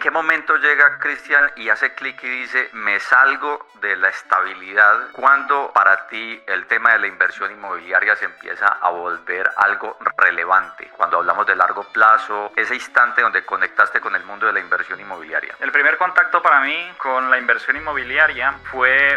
qué momento llega Cristian y hace clic y dice, me salgo de la estabilidad? ¿Cuándo para ti el tema de la inversión inmobiliaria se empieza a volver algo relevante? Cuando hablamos de largo plazo, ese instante donde conectaste con el mundo de la inversión inmobiliaria. El primer contacto para mí con la inversión inmobiliaria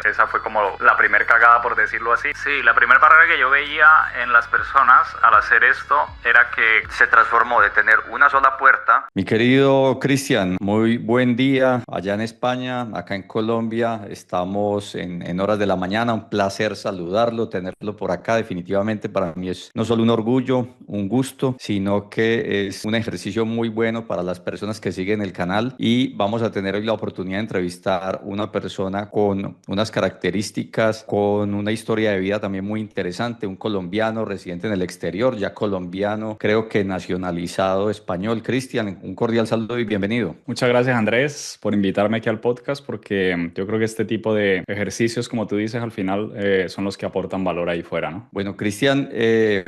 esa fue como la primer cagada, por decirlo así. Sí, la primera barrera que yo veía en las personas al hacer esto era que se transformó de tener una sola puerta. Mi querido Cristian, muy buen día allá en España, acá en Colombia. Estamos en horas de la mañana. Un placer saludarlo, tenerlo por acá. Definitivamente para mí es no solo un orgullo, un gusto, sino que es un ejercicio muy bueno para las personas que siguen el canal. Y vamos a tener hoy la oportunidad de entrevistar una persona con unas características, con una historia de vida también muy interesante, un colombiano residente en el exterior, ya colombiano, creo que nacionalizado español. Cristian, un cordial saludo y bienvenido. Muchas gracias, Andrés, por invitarme aquí al podcast, porque yo creo que este tipo de ejercicios, como tú dices, al final son los que aportan valor ahí fuera, ¿no? Bueno, Cristian,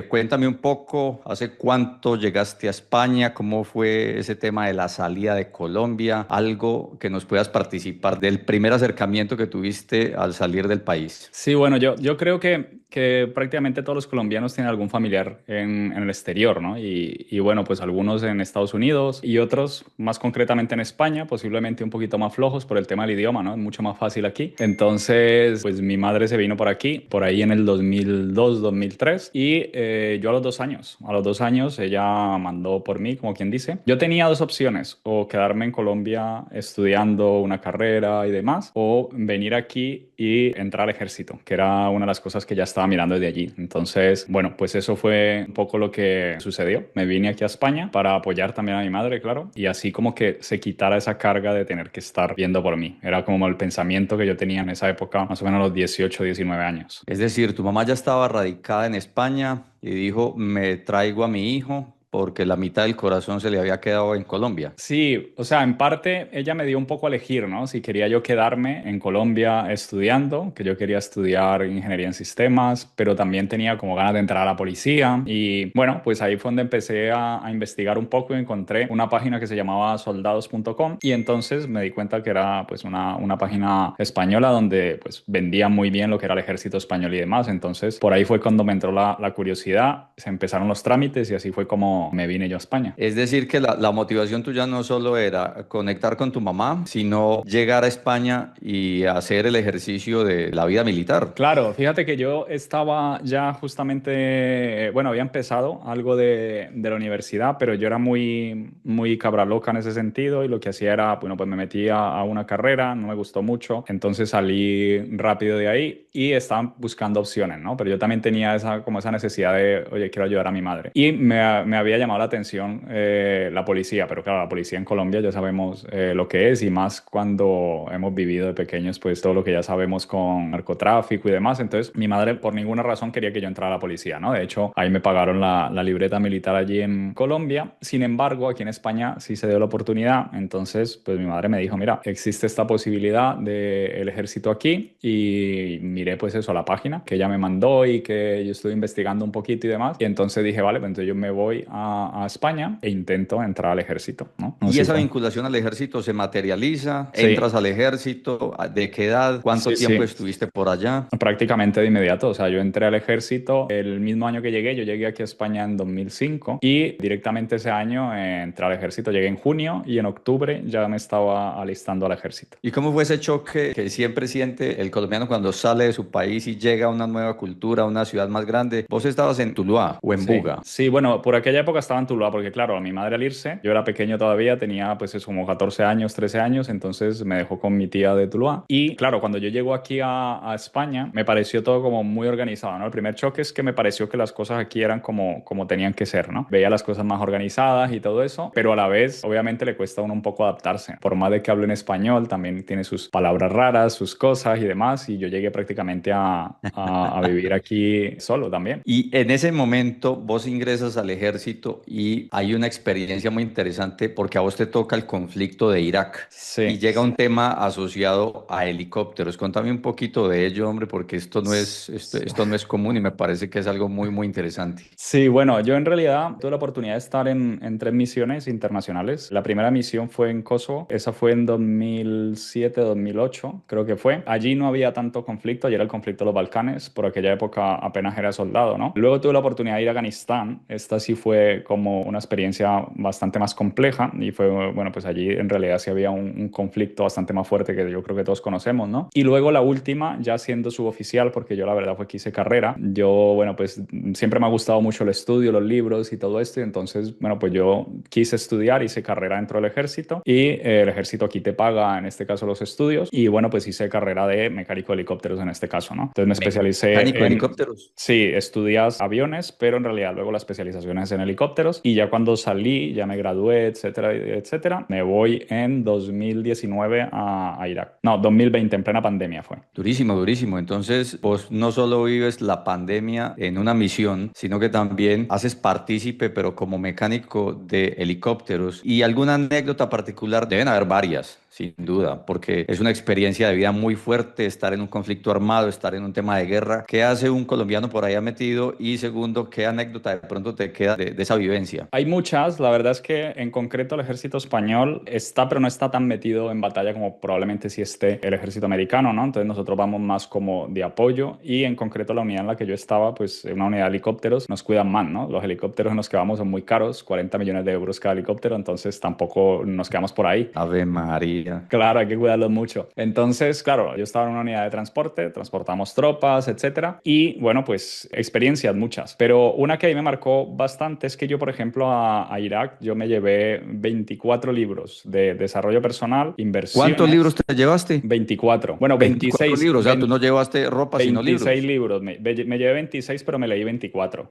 cuéntame un poco, ¿hace cuánto llegaste a España? ¿Cómo fue ese tema de la salida de Colombia? Algo que nos puedas participar del primer acercamiento que tuviste al salir del país. Sí, bueno, yo creo que prácticamente todos los colombianos tienen algún familiar en el exterior, ¿no? Y bueno, pues algunos en Estados Unidos y otros más concretamente en España, posiblemente un poquito más flojos por el tema del idioma, ¿no? Es mucho más fácil aquí. Entonces, pues mi madre se vino por aquí, por ahí en el 2002, 2003 y yo a los 2 años ella mandó por mí, como quien dice. Yo tenía dos opciones, o quedarme en Colombia estudiando una carrera y demás, o venir aquí y entrar al ejército, que era una de las cosas que ya estaba mirando desde allí. Entonces, bueno, pues eso fue un poco lo que sucedió. Me vine aquí a España para apoyar también a mi madre, claro, y así como que se quitara esa carga de tener que estar viendo por mí. Era como el pensamiento que yo tenía en esa época, más o menos a los 18, 19 años. Es decir, tu mamá ya estaba radicada en España y dijo, me traigo a mi hijo porque la mitad del corazón se le había quedado en Colombia. Sí, o sea, en parte ella me dio un poco a elegir, ¿no? Si quería yo quedarme en Colombia estudiando, que yo quería estudiar ingeniería en sistemas, pero también tenía como ganas de entrar a la policía. Y bueno, pues ahí fue donde empecé a investigar un poco y encontré una página que se llamaba soldados.com y entonces me di cuenta que era pues una página española donde pues vendía muy bien lo que era el ejército español y demás. Entonces por ahí fue cuando me entró la curiosidad, se empezaron los trámites y así fue como me vine yo a España. Es decir, que la motivación tuya no solo era conectar con tu mamá, sino llegar a España y hacer el ejercicio de la vida militar. Claro, fíjate que yo estaba ya justamente, bueno, había empezado algo de la universidad, pero yo era muy cabra loca en ese sentido y lo que hacía era, bueno, pues me metí a una carrera, no me gustó mucho, entonces salí rápido de ahí y estaba buscando opciones, ¿no? Pero yo también tenía como esa necesidad de, oye, quiero ayudar a mi madre. Y me había llamado la atención la policía, pero claro, la policía en Colombia ya sabemos lo que es y más cuando hemos vivido de pequeños, pues todo lo que ya sabemos con narcotráfico y demás. Entonces mi madre por ninguna razón quería que yo entrara a la policía, ¿no? De hecho, ahí me pagaron la libreta militar allí en Colombia. Sin embargo, aquí en España sí se dio la oportunidad. Entonces, pues mi madre me dijo, mira, existe esta posibilidad del ejército aquí y miré pues eso, la página que ella me mandó y que yo estuve investigando un poquito y demás. Y entonces dije, vale, pues entonces yo me voy a España e intento entrar al ejército, ¿no? ¿Y esa vinculación al ejército se materializa? Sí. ¿Entras al ejército? ¿De qué edad? ¿Cuánto tiempo estuviste por allá? Prácticamente de inmediato. O sea, yo entré al ejército el mismo año que llegué. Yo llegué aquí a España en 2005 y directamente ese año entré al ejército. Llegué en junio y en octubre ya me estaba alistando al ejército. ¿Y cómo fue ese choque que siempre siente el colombiano cuando sale de su país y llega a una nueva cultura, a una ciudad más grande? ¿Vos estabas en Tuluá o en Buga? Sí, bueno, por aquella época estaba en Tuluá porque claro, a mi madre al irse, yo era pequeño todavía, tenía pues eso, como 14 años, 13 años, entonces me dejó con mi tía de Tuluá. Y claro, cuando yo llego aquí a España, me pareció todo como muy organizado, ¿no? El primer choque es que me pareció que las cosas aquí eran como tenían que ser, ¿no? Veía las cosas más organizadas y todo eso, pero a la vez, obviamente, le cuesta a uno un poco adaptarse. Por más de que hable en español, también tiene sus palabras raras, sus cosas y demás, y yo llegué prácticamente prácticamente a vivir aquí solo también. Y en ese momento vos ingresas al ejército y hay una experiencia muy interesante porque a vos te toca el conflicto de Irak y Sí. llega un tema asociado a helicópteros. Contame un poquito de ello, hombre, porque esto no es común y me parece que es algo muy, muy interesante. Sí, bueno, yo en realidad tuve la oportunidad de estar en tres misiones internacionales. La primera misión fue en Kosovo, esa fue en 2007, 2008, creo que fue. Allí no había tanto conflicto, allí era el conflicto de los Balcanes, por aquella época apenas era soldado, ¿no? Luego tuve la oportunidad de ir a Afganistán, esta sí fue como una experiencia bastante más compleja y fue, bueno, pues allí en realidad sí había un conflicto bastante más fuerte que yo creo que todos conocemos, ¿no? Y luego la última, ya siendo suboficial, porque yo la verdad fue que hice carrera, yo, bueno, pues siempre me ha gustado mucho el estudio, los libros y todo esto, y entonces, bueno, pues yo quise estudiar, hice carrera dentro del ejército y el ejército aquí te paga, en este caso, los estudios, y bueno, pues hice carrera de mecánico de helicópteros en este caso, ¿no? Entonces me Mecánico especialicé de en... helicópteros. Sí, estudias aviones, pero en realidad luego la especialización es en helicópteros, y ya cuando salí, ya me gradué, etcétera, etcétera, me voy en 2019 a Irak. No, 2020, en plena pandemia fue. Durísimo, durísimo. Entonces, vos no solo vives la pandemia en una misión, sino que también haces partícipe, pero como mecánico de helicópteros. ¿Y alguna anécdota particular? Deben haber varias, sin duda, porque es una experiencia de vida muy fuerte estar en un conflicto armado, estar en un tema de guerra. ¿Qué hace un colombiano por allá metido? Y segundo, ¿qué anécdota de pronto te queda de esa vivencia? Hay muchas, la verdad es que en concreto el ejército español está, pero no está tan metido en batalla como probablemente sí esté el ejército americano, ¿no? Entonces nosotros vamos más como de apoyo, y en concreto la unidad en la que yo estaba, pues una unidad de helicópteros, nos cuidan más, ¿no? Los helicópteros en los que vamos son muy caros, 40 millones de euros cada helicóptero, entonces tampoco nos quedamos por ahí. Ave María. Claro, hay que cuidarlos mucho. Entonces, claro, yo estaba en una unidad de transporte, transportamos tropas, etcétera. Y bueno, pues experiencias muchas. Pero una que ahí me marcó bastante es que yo, por ejemplo, a Irak, yo me llevé 24 libros de desarrollo personal, ¿Cuántos inversiones. libros te llevaste? 24. Bueno, 24 26. libros, o sea, tú no llevaste ropa, sino 26 libros. libros. Me llevé 26, pero me leí 24.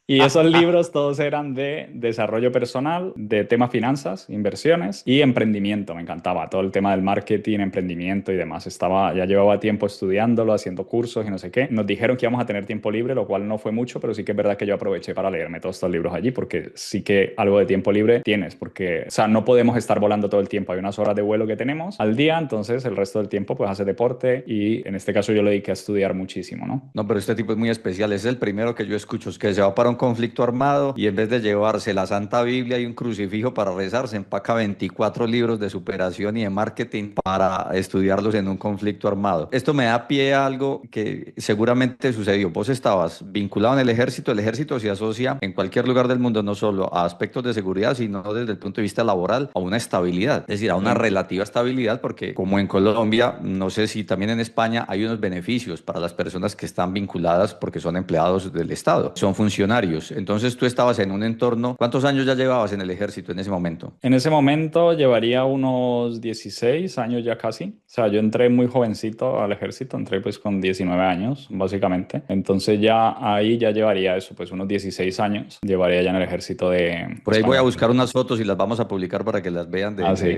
Y esos libros todos eran de desarrollo personal, de tema finanzas, inversiones y emprendimiento. Me encantaba todo el tema del marketing, emprendimiento y demás. Ya llevaba tiempo estudiándolo, haciendo cursos y no sé qué. Nos dijeron que íbamos a tener tiempo libre, lo cual no fue mucho, pero sí que es verdad que yo aproveché para leerme todos estos libros allí, porque sí que algo de tiempo libre tienes, porque, o sea, no podemos estar volando todo el tiempo. Hay unas horas de vuelo que tenemos al día, entonces el resto del tiempo pues hace deporte, y en este caso yo le dediqué a estudiar muchísimo, ¿no? No, pero este tipo es muy especial. Es el primero que yo escucho, es que se va para un conflicto armado y en vez de llevarse la Santa Biblia y un crucifijo para rezar, se empaca 24 libros de superación y de marketing para estudiarlos en un conflicto armado. Esto me da pie a algo que seguramente sucedió. Vos estabas vinculado en el ejército se asocia en cualquier lugar del mundo no solo a aspectos de seguridad, sino desde el punto de vista laboral a una estabilidad, es decir, a una Sí. relativa estabilidad, porque como en Colombia, no sé si también en España hay unos beneficios para las personas que están vinculadas porque son empleados del Estado, son funcionarios. Entonces tú estabas en un entorno, ¿cuántos años ya llevabas en el ejército en ese momento? En ese momento llevaría unos 16 años ya casi. O sea, yo entré muy jovencito al ejército, entré pues con 19 años, básicamente. Entonces ya ahí ya llevaría eso, pues unos 16 años. Llevaría ya en el ejército de Por ahí voy a español. buscar unas fotos y las vamos a publicar para que las vean Ah, sí.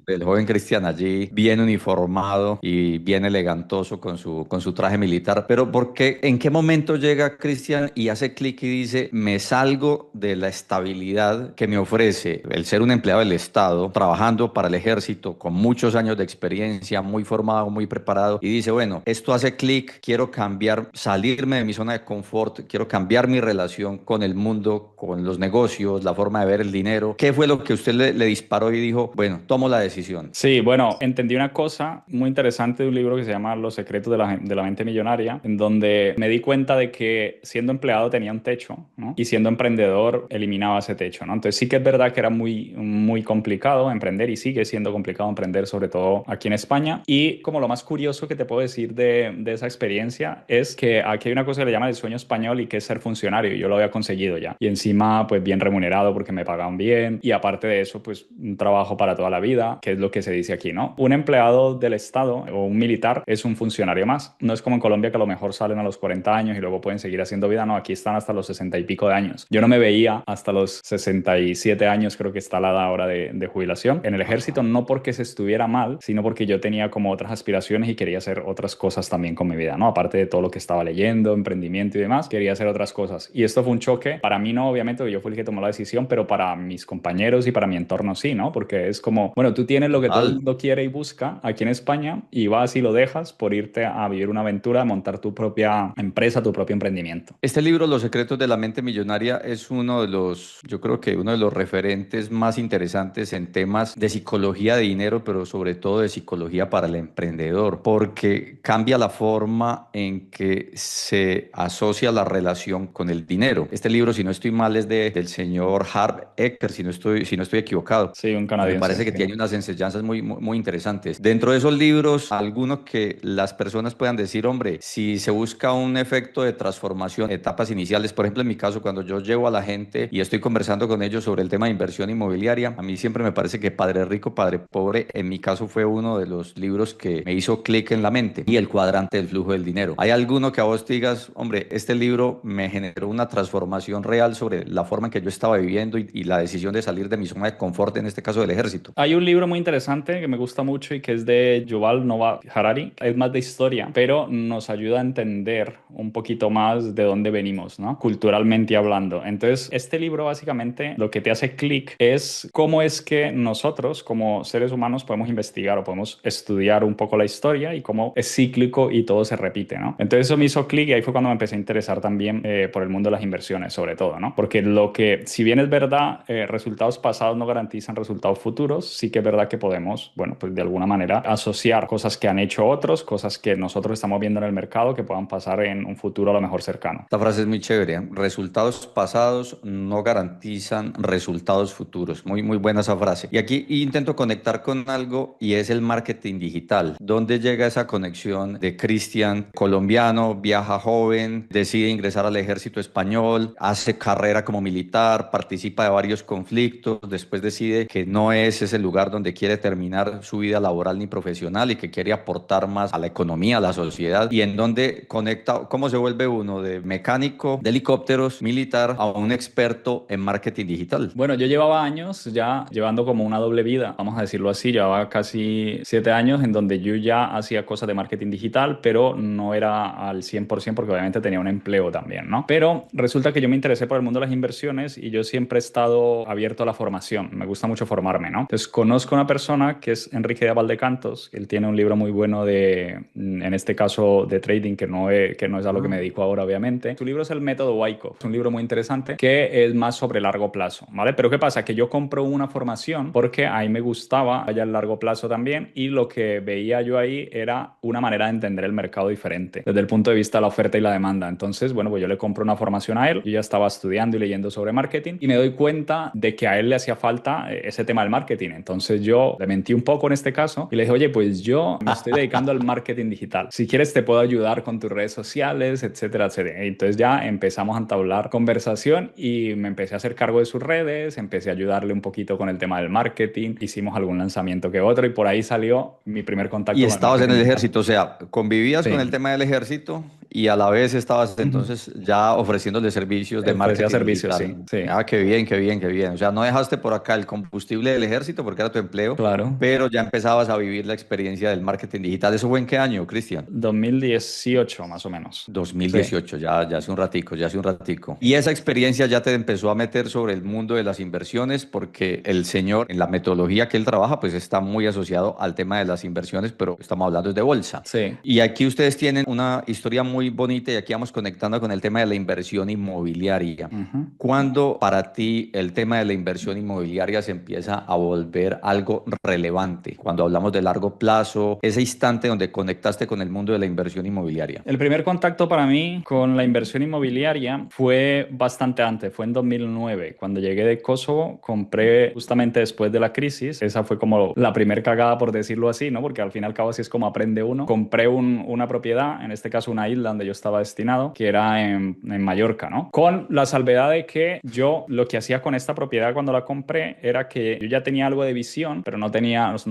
del joven Cristian allí, bien uniformado y bien elegantoso con su traje militar. Pero ¿por qué, en qué momento llega Cristian y hace clic y dice, me salgo de la estabilidad que me ofrece el ser un empleado del Estado, trabajando para el ejército con muchos años de experiencia, muy formado, muy preparado, y dice, bueno, esto hace clic, quiero cambiar, salirme de mi zona de confort, quiero cambiar mi relación con el mundo, con los negocios, la forma de ver el dinero? ¿Qué fue lo que usted le disparó y dijo, bueno, tomo la decisión? Sí, bueno, entendí una cosa muy interesante de un libro que se llama Los secretos de la mente millonaria, en donde me di cuenta de que siendo empleado tenía un techo, ¿no? Y siendo emprendedor eliminaba ese techo, ¿no? Entonces sí que es verdad que era muy complicado emprender, y sigue siendo complicado emprender, sobre todo aquí en España. Y como lo más curioso que te puedo decir de esa experiencia es que aquí hay una cosa que le llaman el sueño español, y que es ser funcionario. Y yo lo había conseguido ya. Y encima, pues bien remunerado porque me pagaban bien. Y aparte de eso, pues un trabajo para toda la vida, que es lo que se dice aquí, ¿no? Un empleado del Estado o un militar es un funcionario más. No es como en Colombia, que a lo mejor salen a los 40 años y luego pueden seguir haciendo vida. No, aquí están hasta los 60 y pico de años. Yo no me veía hasta los 67 años, creo que está la edad ahora de jubilación, en el ejército, no porque se estuviera mal, sino porque yo tenía como otras aspiraciones y quería hacer otras cosas también con mi vida, ¿no? Aparte de todo lo que estaba leyendo, emprendimiento y demás, quería hacer otras cosas. Y esto fue un choque, para mí no, obviamente, yo fui el que tomó la decisión, pero para mis compañeros y para mi entorno sí, ¿no? Porque es como, bueno, tú tienes lo que todo el Total. mundo quiere y busca aquí en España y vas y lo dejas por irte a vivir una aventura, a montar tu propia empresa, tu propio emprendimiento. Este libro, Los secretos de la mente millonaria, es uno de los, yo creo que uno de los referentes más interesantes en temas de psicología de dinero, pero sobre todo de psicología para el emprendedor, porque cambia la forma en que se asocia la relación con el dinero. Este libro, si no estoy mal, es del señor Harv Eker, si no estoy equivocado. Sí, un Y me canadiense, parece que sí. tiene unas enseñanzas muy interesantes. Dentro de esos libros, alguno que las personas puedan decir, hombre, si se busca un efecto de transformación, etapas iniciales, por ejemplo, en mi caso, cuando yo llevo a la gente y estoy conversando con ellos sobre el tema de inversión inmobiliaria, a mí siempre me parece que Padre Rico, Padre Pobre, en mi caso fue uno de los libros que me hizo clic en la mente, y el cuadrante del flujo del dinero. ¿Hay alguno que a vos te digas, hombre, este libro me generó una transformación real sobre la forma en que yo estaba viviendo y la decisión de salir de mi zona de confort, en este caso del ejército? Hay un libro muy interesante que me gusta mucho y que es de Yuval Noah Harari. Es más de historia, pero nos ayuda a entender un poquito más de dónde venimos, ¿no? Culturalmente hablando. Entonces, este libro básicamente lo que te hace clic es cómo es que nosotros como seres humanos podemos investigar o podemos estudiar un poco la historia y cómo es cíclico y todo se repite, ¿no? Entonces eso me hizo clic y ahí fue cuando me empecé a interesar también por el mundo de las inversiones, sobre todo, ¿no? Porque lo que, si bien es verdad, resultados pasados no garantizan resultados futuros, sí que es verdad que podemos, bueno, pues de alguna manera asociar cosas que han hecho otros, cosas que nosotros estamos viendo en el mercado que puedan pasar en un futuro a lo mejor cercano. Esta frase es muy chévere, ¿eh? Resultados pasados no garantizan resultados futuros. Muy buena esa frase. Y aquí intento conectar con algo, y es el marketing digital. ¿Dónde llega esa conexión de Cristian, colombiano, viaja joven, decide ingresar al ejército español, hace carrera como militar, participa de varios conflictos, después decide que no es ese lugar donde quiere terminar su vida laboral ni profesional y que quiere aportar más a la economía, a la sociedad, y en dónde conecta, cómo se vuelve uno de mecánico de helicópteros militar a un experto en marketing digital? Bueno, yo llevaba años ya llevando como una doble vida, vamos a decirlo así, llevaba casi 7 años en donde yo ya hacía cosas de marketing digital, pero no era al 100% porque obviamente tenía un empleo también, ¿no? Pero resulta que yo me interesé por el mundo de las inversiones y yo siempre he estado abierto a la formación, me gusta mucho formarme, ¿no? Entonces conozco a una persona que es Enrique de Valdecantos, él tiene un libro muy bueno de, en este caso, de trading, que no es a lo que me dedico ahora, obviamente. Su libro es El Método Waiko, es un libro muy interesante que es más sobre largo plazo, ¿vale? Pero ¿qué pasa? Que yo compro una formación porque ahí me gustaba allá el largo plazo también, y lo que veía yo ahí era una manera de entender el mercado diferente desde el punto de vista de la oferta y la demanda. Entonces, bueno, pues yo le compro una formación a él, yo ya estaba estudiando y leyendo sobre marketing y me doy cuenta de que a él le hacía falta ese tema del marketing. Entonces yo le mentí un poco en este caso y le dije, oye, pues yo me estoy dedicando al marketing digital. Si quieres te puedo ayudar con tus redes sociales, etcétera, etcétera. Y entonces ya empezamos a entablar conversación y me empecé a hacer cargo de sus redes, empecé a ayudarle un poquito con el tema del marketing, hicimos algún lanzamiento que otro y por ahí salió mi primer Y contacto con el estabas en marketing el digital. ejército, o sea, convivías con el Sí. tema del ejército y a la vez estabas entonces ya ofreciéndole servicios de Ofrecía marketing servicios, digital. sí, sí, Ah, qué bien, qué bien, qué bien. O sea, no dejaste por acá el combustible del ejército porque era tu empleo, claro. pero ya empezabas a vivir la experiencia del marketing digital. ¿Eso fue en qué año, Cristian? 2018 más o menos. Sí. 2018, ya hace un ratico, ya hace un ratico. Y esa experiencia ya te empezó a meter sobre el mundo de las inversiones, porque el señor, en la metodología que él trabaja, pues está muy asociado al tema de las inversiones, pero estamos hablando de bolsa. Sí. Y aquí ustedes tienen una historia muy bonita, y aquí vamos conectando con el tema de la inversión inmobiliaria. Ujú. ¿Cuándo para ti el tema de la inversión inmobiliaria se empieza a volver algo relevante? Cuando hablamos de largo plazo, ese instante donde conectaste con el mundo de la inversión inmobiliaria. El primer contacto para mí con la inversión inmobiliaria fue bastante antes, fue en 2009. Cuando llegué de Kosovo, compré justamente después de la crisis. Esa fue como la primer cagada, por decirlo así, ¿no? Porque al fin y al cabo así es como aprende uno. Compré una propiedad, en este caso una isla donde yo estaba destinado, que era en Mallorca, ¿no? Con la salvedad de que yo lo que hacía con esta propiedad cuando la compré era que yo ya tenía algo de visión, pero no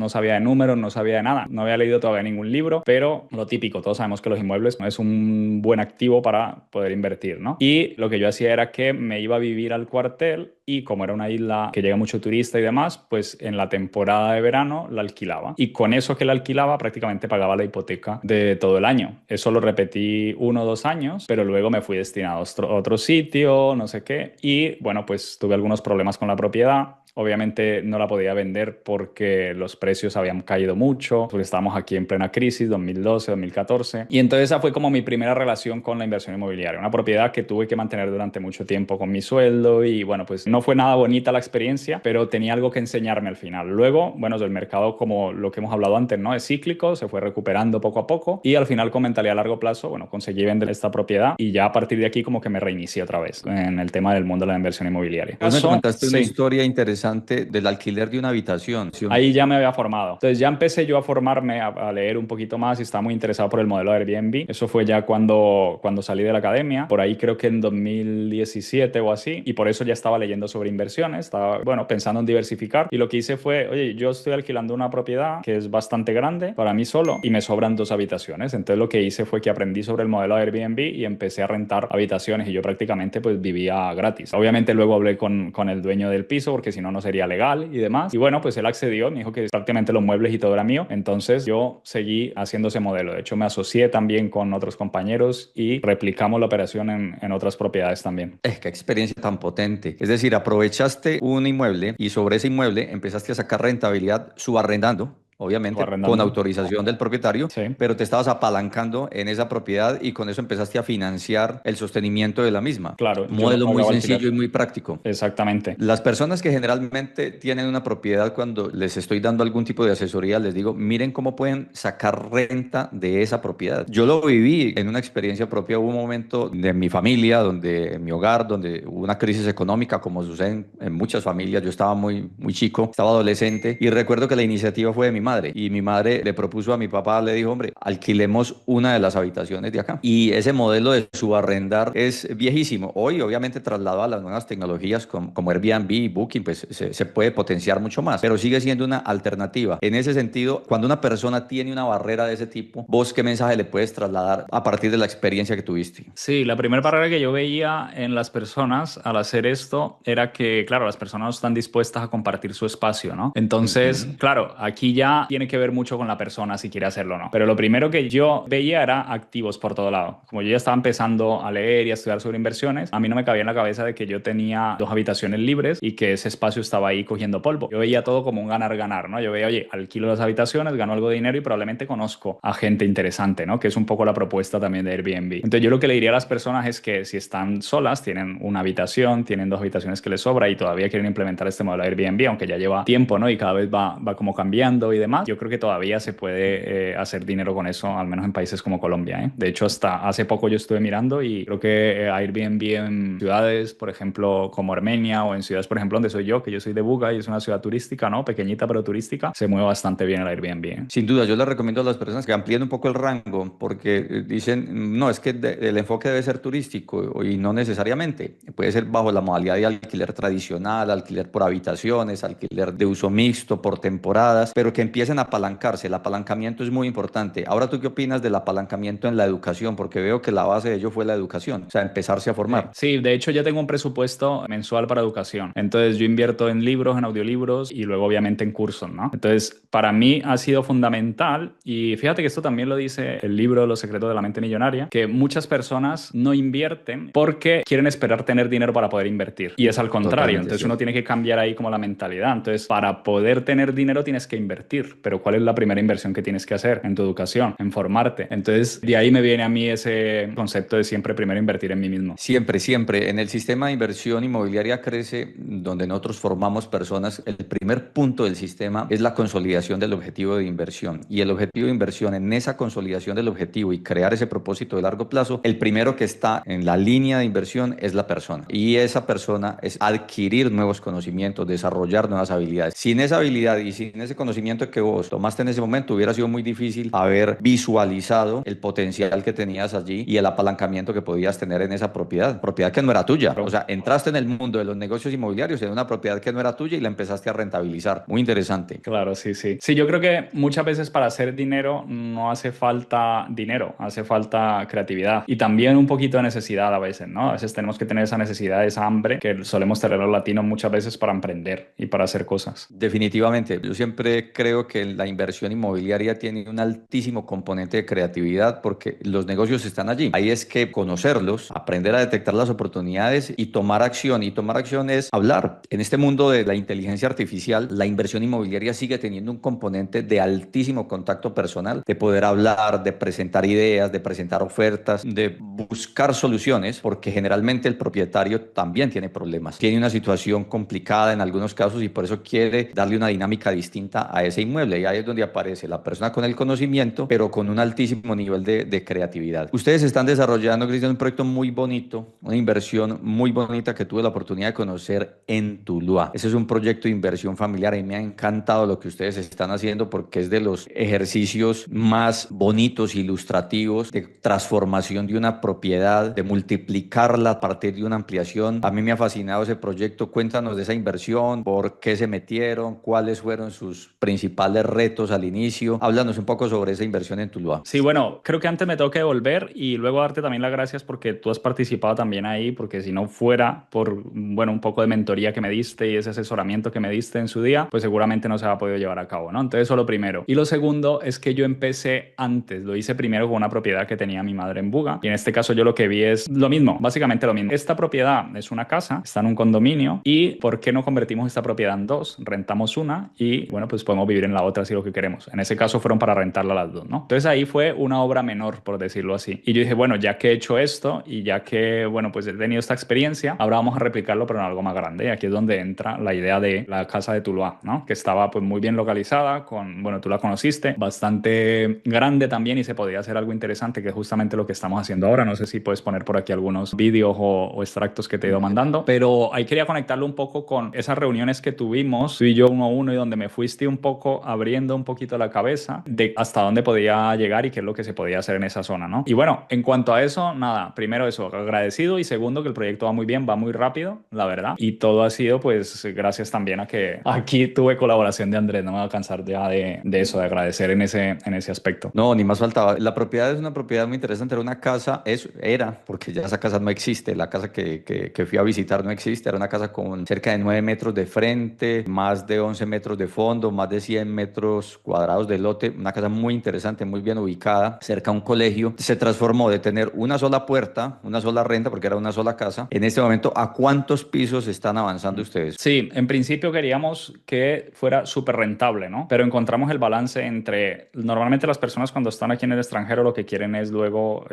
sabía de números, no sabía de nada, no había leído todavía ningún libro, pero lo típico, todos sabemos que los inmuebles no es un buen activo para poder invertir, ¿no? Y lo que yo hacía era que me iba a vivir al cuartel y como era una isla que llega mucho turista y demás, pues en la temporada de verano la alquilaba. Y con eso que la alquilaba prácticamente pagaba la hipoteca de todo el año. Eso lo repetí 1 o 2 años, pero luego me fui destinado a otro sitio, no sé qué. Y bueno, pues tuve algunos problemas con la propiedad. Obviamente no la podía vender porque los precios habían caído mucho, porque estábamos aquí en plena crisis, 2012, 2014. Y entonces esa fue como mi primera relación con la inversión inmobiliaria, una propiedad que tuve que mantener durante mucho tiempo con mi sueldo y bueno, pues no fue nada bonita la experiencia, pero tenía algo que enseñarme al final. Luego, bueno, el mercado, como lo que hemos hablado antes, ¿no? Es cíclico, se fue recuperando poco a poco y al final con mentalidad a largo plazo, bueno, conseguí vender esta propiedad y ya a partir de aquí como que me reinicié otra vez en el tema del mundo de la inversión inmobiliaria. Vos me comentaste una Sí. historia interesante del alquiler de una habitación. Ahí ya me había formado. Entonces ya empecé yo a formarme, a leer un poquito más y estaba muy interesado por el modelo de Airbnb. Eso fue ya cuando salí de la academia, por ahí creo que en 2017 o así, y por eso ya estaba leyendo sobre inversiones, estaba, bueno, pensando en diversificar. Y lo que hice fue, oye, yo estoy alquilando una propiedad que es bastante grande para mí solo y me sobran 2 habitaciones. Entonces lo que hice fue que aprendí sobre el modelo de Airbnb y empecé a rentar habitaciones y yo prácticamente pues vivía gratis. Obviamente luego hablé con el dueño del piso porque si no, no sería legal y demás. Y bueno, pues él accedió, me dijo que prácticamente los muebles y todo era mío. Entonces yo seguí haciendo ese modelo. De hecho, me asocié también con otros compañeros y replicamos la operación en otras propiedades también. Qué experiencia tan potente. Es decir, aprovechaste un inmueble y sobre ese inmueble empezaste a sacar rentabilidad subarrendando, obviamente con Arrendando. autorización del propietario, Sí. pero te estabas apalancando en esa propiedad y con eso empezaste a financiar el sostenimiento de la misma. Claro, Un yo no modelo muy pagaba sencillo alquiler. y muy práctico. Exactamente. Las personas que generalmente tienen una propiedad, cuando les estoy dando algún tipo de asesoría, les digo, miren cómo pueden sacar renta de esa propiedad. Yo lo viví en una experiencia propia. Hubo un momento de mi familia, en mi hogar, donde hubo una crisis económica, como sucede en muchas familias. Yo estaba muy chico, estaba adolescente y recuerdo que la iniciativa fue de mi madre y mi madre le propuso a mi papá, le dijo, hombre, alquilemos una de las habitaciones de acá. Y ese modelo de subarrendar es viejísimo. Hoy, obviamente, trasladado a las nuevas tecnologías como Airbnb y Booking, pues se puede potenciar mucho más, pero sigue siendo una alternativa. En ese sentido, cuando una persona tiene una barrera de ese tipo, ¿vos qué mensaje le puedes trasladar a partir de la experiencia que tuviste? Sí, la primera barrera que yo veía en las personas al hacer esto era que, claro, las personas no están dispuestas a compartir su espacio, ¿no? Entonces, Ujú. claro, aquí ya tiene que ver mucho con la persona si quiere hacerlo o no. Pero lo primero que yo veía era activos por todo lado. Como yo ya estaba empezando a leer y a estudiar sobre inversiones, a mí no me cabía en la cabeza de que yo tenía 2 habitaciones libres y que ese espacio estaba ahí cogiendo polvo. Yo veía todo como un ganar-ganar, ¿no? Yo veía, oye, alquilo las habitaciones, gano algo de dinero y probablemente conozco a gente interesante, ¿no? Que es un poco la propuesta también de Airbnb. Entonces yo lo que le diría a las personas es que si están solas, tienen una habitación, tienen 2 habitaciones que les sobra y todavía quieren implementar este modelo de Airbnb, aunque ya lleva tiempo, ¿no? Y cada vez va como cambiando y demás. Yo creo que todavía se puede hacer dinero con eso, al menos en países como Colombia, ¿eh? De hecho, hasta hace poco yo estuve mirando y creo que Airbnb en ciudades, por ejemplo, como Armenia o en ciudades, por ejemplo, donde soy yo, que yo soy de Buga y es una ciudad turística, ¿no? Pequeñita pero turística, se mueve bastante bien el Airbnb, ¿eh? Sin duda, yo les recomiendo a las personas que amplíen un poco el rango, porque dicen, no, es que el enfoque debe ser turístico y no necesariamente. Puede ser bajo la modalidad de alquiler tradicional, alquiler por habitaciones, alquiler de uso mixto, por temporadas, pero que empiecen a apalancarse. El apalancamiento es muy importante. Ahora, ¿tú qué opinas del apalancamiento en la educación? Porque veo que la base de ello fue la educación, o sea, empezarse a formar. Sí, de hecho yo tengo un presupuesto mensual para educación. Entonces yo invierto en libros, en audiolibros y luego obviamente en cursos, ¿no? Entonces para mí ha sido fundamental y fíjate que esto también lo dice el libro Los secretos de la mente millonaria, que muchas personas no invierten porque quieren esperar tener dinero para poder invertir. Y es al contrario. Totalmente Entonces cierto. uno tiene que cambiar ahí como la mentalidad. Entonces para poder tener dinero tienes que invertir. Pero ¿cuál es la primera inversión que tienes que hacer? En tu educación, en formarte. Entonces de ahí me viene a mí ese concepto de siempre primero invertir en mí mismo. Siempre, siempre. En el sistema de inversión inmobiliaria crece, donde nosotros formamos personas, el primer punto del sistema es la consolidación del objetivo de inversión. Y el objetivo de inversión, en esa consolidación del objetivo y crear ese propósito de largo plazo, el primero que está en la línea de inversión es la persona. Y esa persona es adquirir nuevos conocimientos, desarrollar nuevas habilidades. Sin esa habilidad y sin ese conocimiento que vos tomaste en ese momento, hubiera sido muy difícil haber visualizado el potencial que tenías allí y el apalancamiento que podías tener en esa propiedad que no era tuya. O sea, entraste en el mundo de los negocios inmobiliarios en una propiedad que no era tuya y la empezaste a rentabilizar. Muy interesante. Claro, sí, sí. Sí, yo creo que muchas veces para hacer dinero no hace falta dinero, hace falta creatividad y también un poquito de necesidad a veces, ¿no? A veces tenemos que tener esa necesidad, esa hambre que solemos tener los latinos muchas veces para emprender y para hacer cosas. Definitivamente, yo siempre creo que la inversión inmobiliaria tiene un altísimo componente de creatividad porque los negocios están allí. Ahí es que conocerlos, aprender a detectar las oportunidades y tomar acción. Y tomar acción es hablar. En este mundo de la inteligencia artificial, la inversión inmobiliaria sigue teniendo un componente de altísimo contacto personal, de poder hablar, de presentar ideas, de presentar ofertas, de buscar soluciones, porque generalmente el propietario también tiene problemas. Tiene una situación complicada en algunos casos y por eso quiere darle una dinámica distinta a ese inmueble. Y ahí es donde aparece la persona con el conocimiento, pero con un altísimo nivel de creatividad. Ustedes están desarrollando, Cristian, un proyecto muy bonito, una inversión muy bonita que tuve la oportunidad de conocer en Tuluá. Ese es un proyecto de inversión familiar y me ha encantado lo que ustedes están haciendo porque es de los ejercicios más bonitos, ilustrativos, de transformación de una propiedad, de multiplicarla a partir de una ampliación. A mí me ha fascinado ese proyecto. Cuéntanos de esa inversión, por qué se metieron, cuáles fueron sus principales retos al inicio. Háblanos un poco sobre esa inversión en Tuluá. Sí, bueno, creo que antes me tengo que devolver y luego darte también las gracias porque tú has participado también ahí, porque si no fuera por, bueno, un poco de mentoría que me diste y ese asesoramiento que me diste en su día, pues seguramente no se ha podido llevar a cabo, ¿no? Entonces, eso lo primero. Y lo segundo es que yo empecé antes, lo hice primero con una propiedad que tenía mi madre en Buga y en este caso yo lo que vi es lo mismo, básicamente lo mismo. Esta propiedad es una casa, está en un condominio y ¿por qué no convertimos esta propiedad en dos? Rentamos una y, bueno, pues podemos vivir en la otra si lo que queremos. En ese caso fueron para rentarla las dos, ¿no? Entonces ahí fue una obra menor, por decirlo así. Y yo dije, bueno, ya que he hecho esto y ya que, bueno, pues he tenido esta experiencia, ahora vamos a replicarlo pero en algo más grande. Y aquí es donde entra la idea de la casa de Tuluá, ¿no? Que estaba pues muy bien localizada, con, bueno, tú la conociste, bastante grande también y se podía hacer algo interesante que es justamente lo que estamos haciendo ahora. No sé si puedes poner por aquí algunos vídeos o extractos que te he ido mandando, pero ahí quería conectarlo un poco con esas reuniones que tuvimos, tú y yo uno a uno, y donde me fuiste un poco abriendo un poquito la cabeza de hasta dónde podía llegar y qué es lo que se podía hacer en esa zona, ¿no? Y bueno, en cuanto a eso, nada, primero eso, agradecido y segundo que el proyecto va muy bien, va muy rápido, la verdad, y todo ha sido pues gracias también a que aquí tuve colaboración de Andrés, no me voy a cansar ya de eso, de agradecer en ese aspecto. No, ni más faltaba. La propiedad es una propiedad muy interesante. Era una casa, era, porque ya esa casa no existe. La casa que fui a visitar no existe. Era una casa con cerca de 9 metros de frente, más de 11 metros de fondo, más de 100 metros cuadrados de lote. Una casa muy interesante, muy bien ubicada, cerca a un colegio. Se transformó de tener una sola puerta, una sola renta, porque era una sola casa. En este momento, ¿a cuántos pisos están avanzando ustedes? Sí, en principio queríamos que fuera súper rentable, ¿no? Pero encontramos el balance entre, normalmente las personas cuando están aquí en el extranjero lo que quieren es luego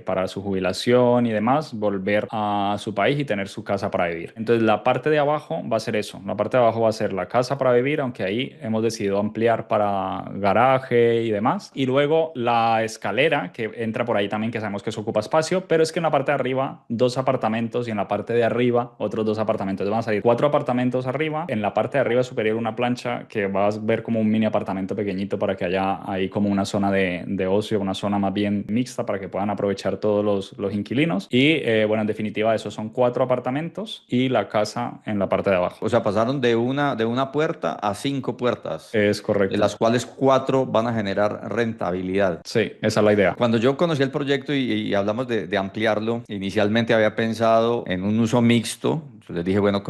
para su jubilación y demás, volver a su país y tener su casa para vivir. Entonces la parte de abajo va a ser eso, la parte de abajo va a ser la casa para vivir, aunque ahí hemos decidido ampliar para garaje y demás. Y luego la escalera que entra por ahí también, que sabemos que eso ocupa espacio, pero es que en la parte de arriba 2 apartamentos y en la parte de arriba otros 2 apartamentos. Van a salir 4 apartamentos arriba, en la parte de arriba superior una plancha que vas a ver como un mini apartamento pequeñito para que haya ahí como una zona de ocio, una zona más bien mixta para que puedan aprovechar todos los inquilinos. Y bueno, en definitiva, esos son 4 apartamentos y la casa en la parte de abajo. O sea, pasaron de una puerta a 5 puertas, Es correcto. de las cuales 4 van a generar rentabilidad. Sí, esa es la idea. Cuando yo conocí el proyecto y hablamos de ampliarlo, inicialmente había pensado en un uso mixto. Les dije, bueno,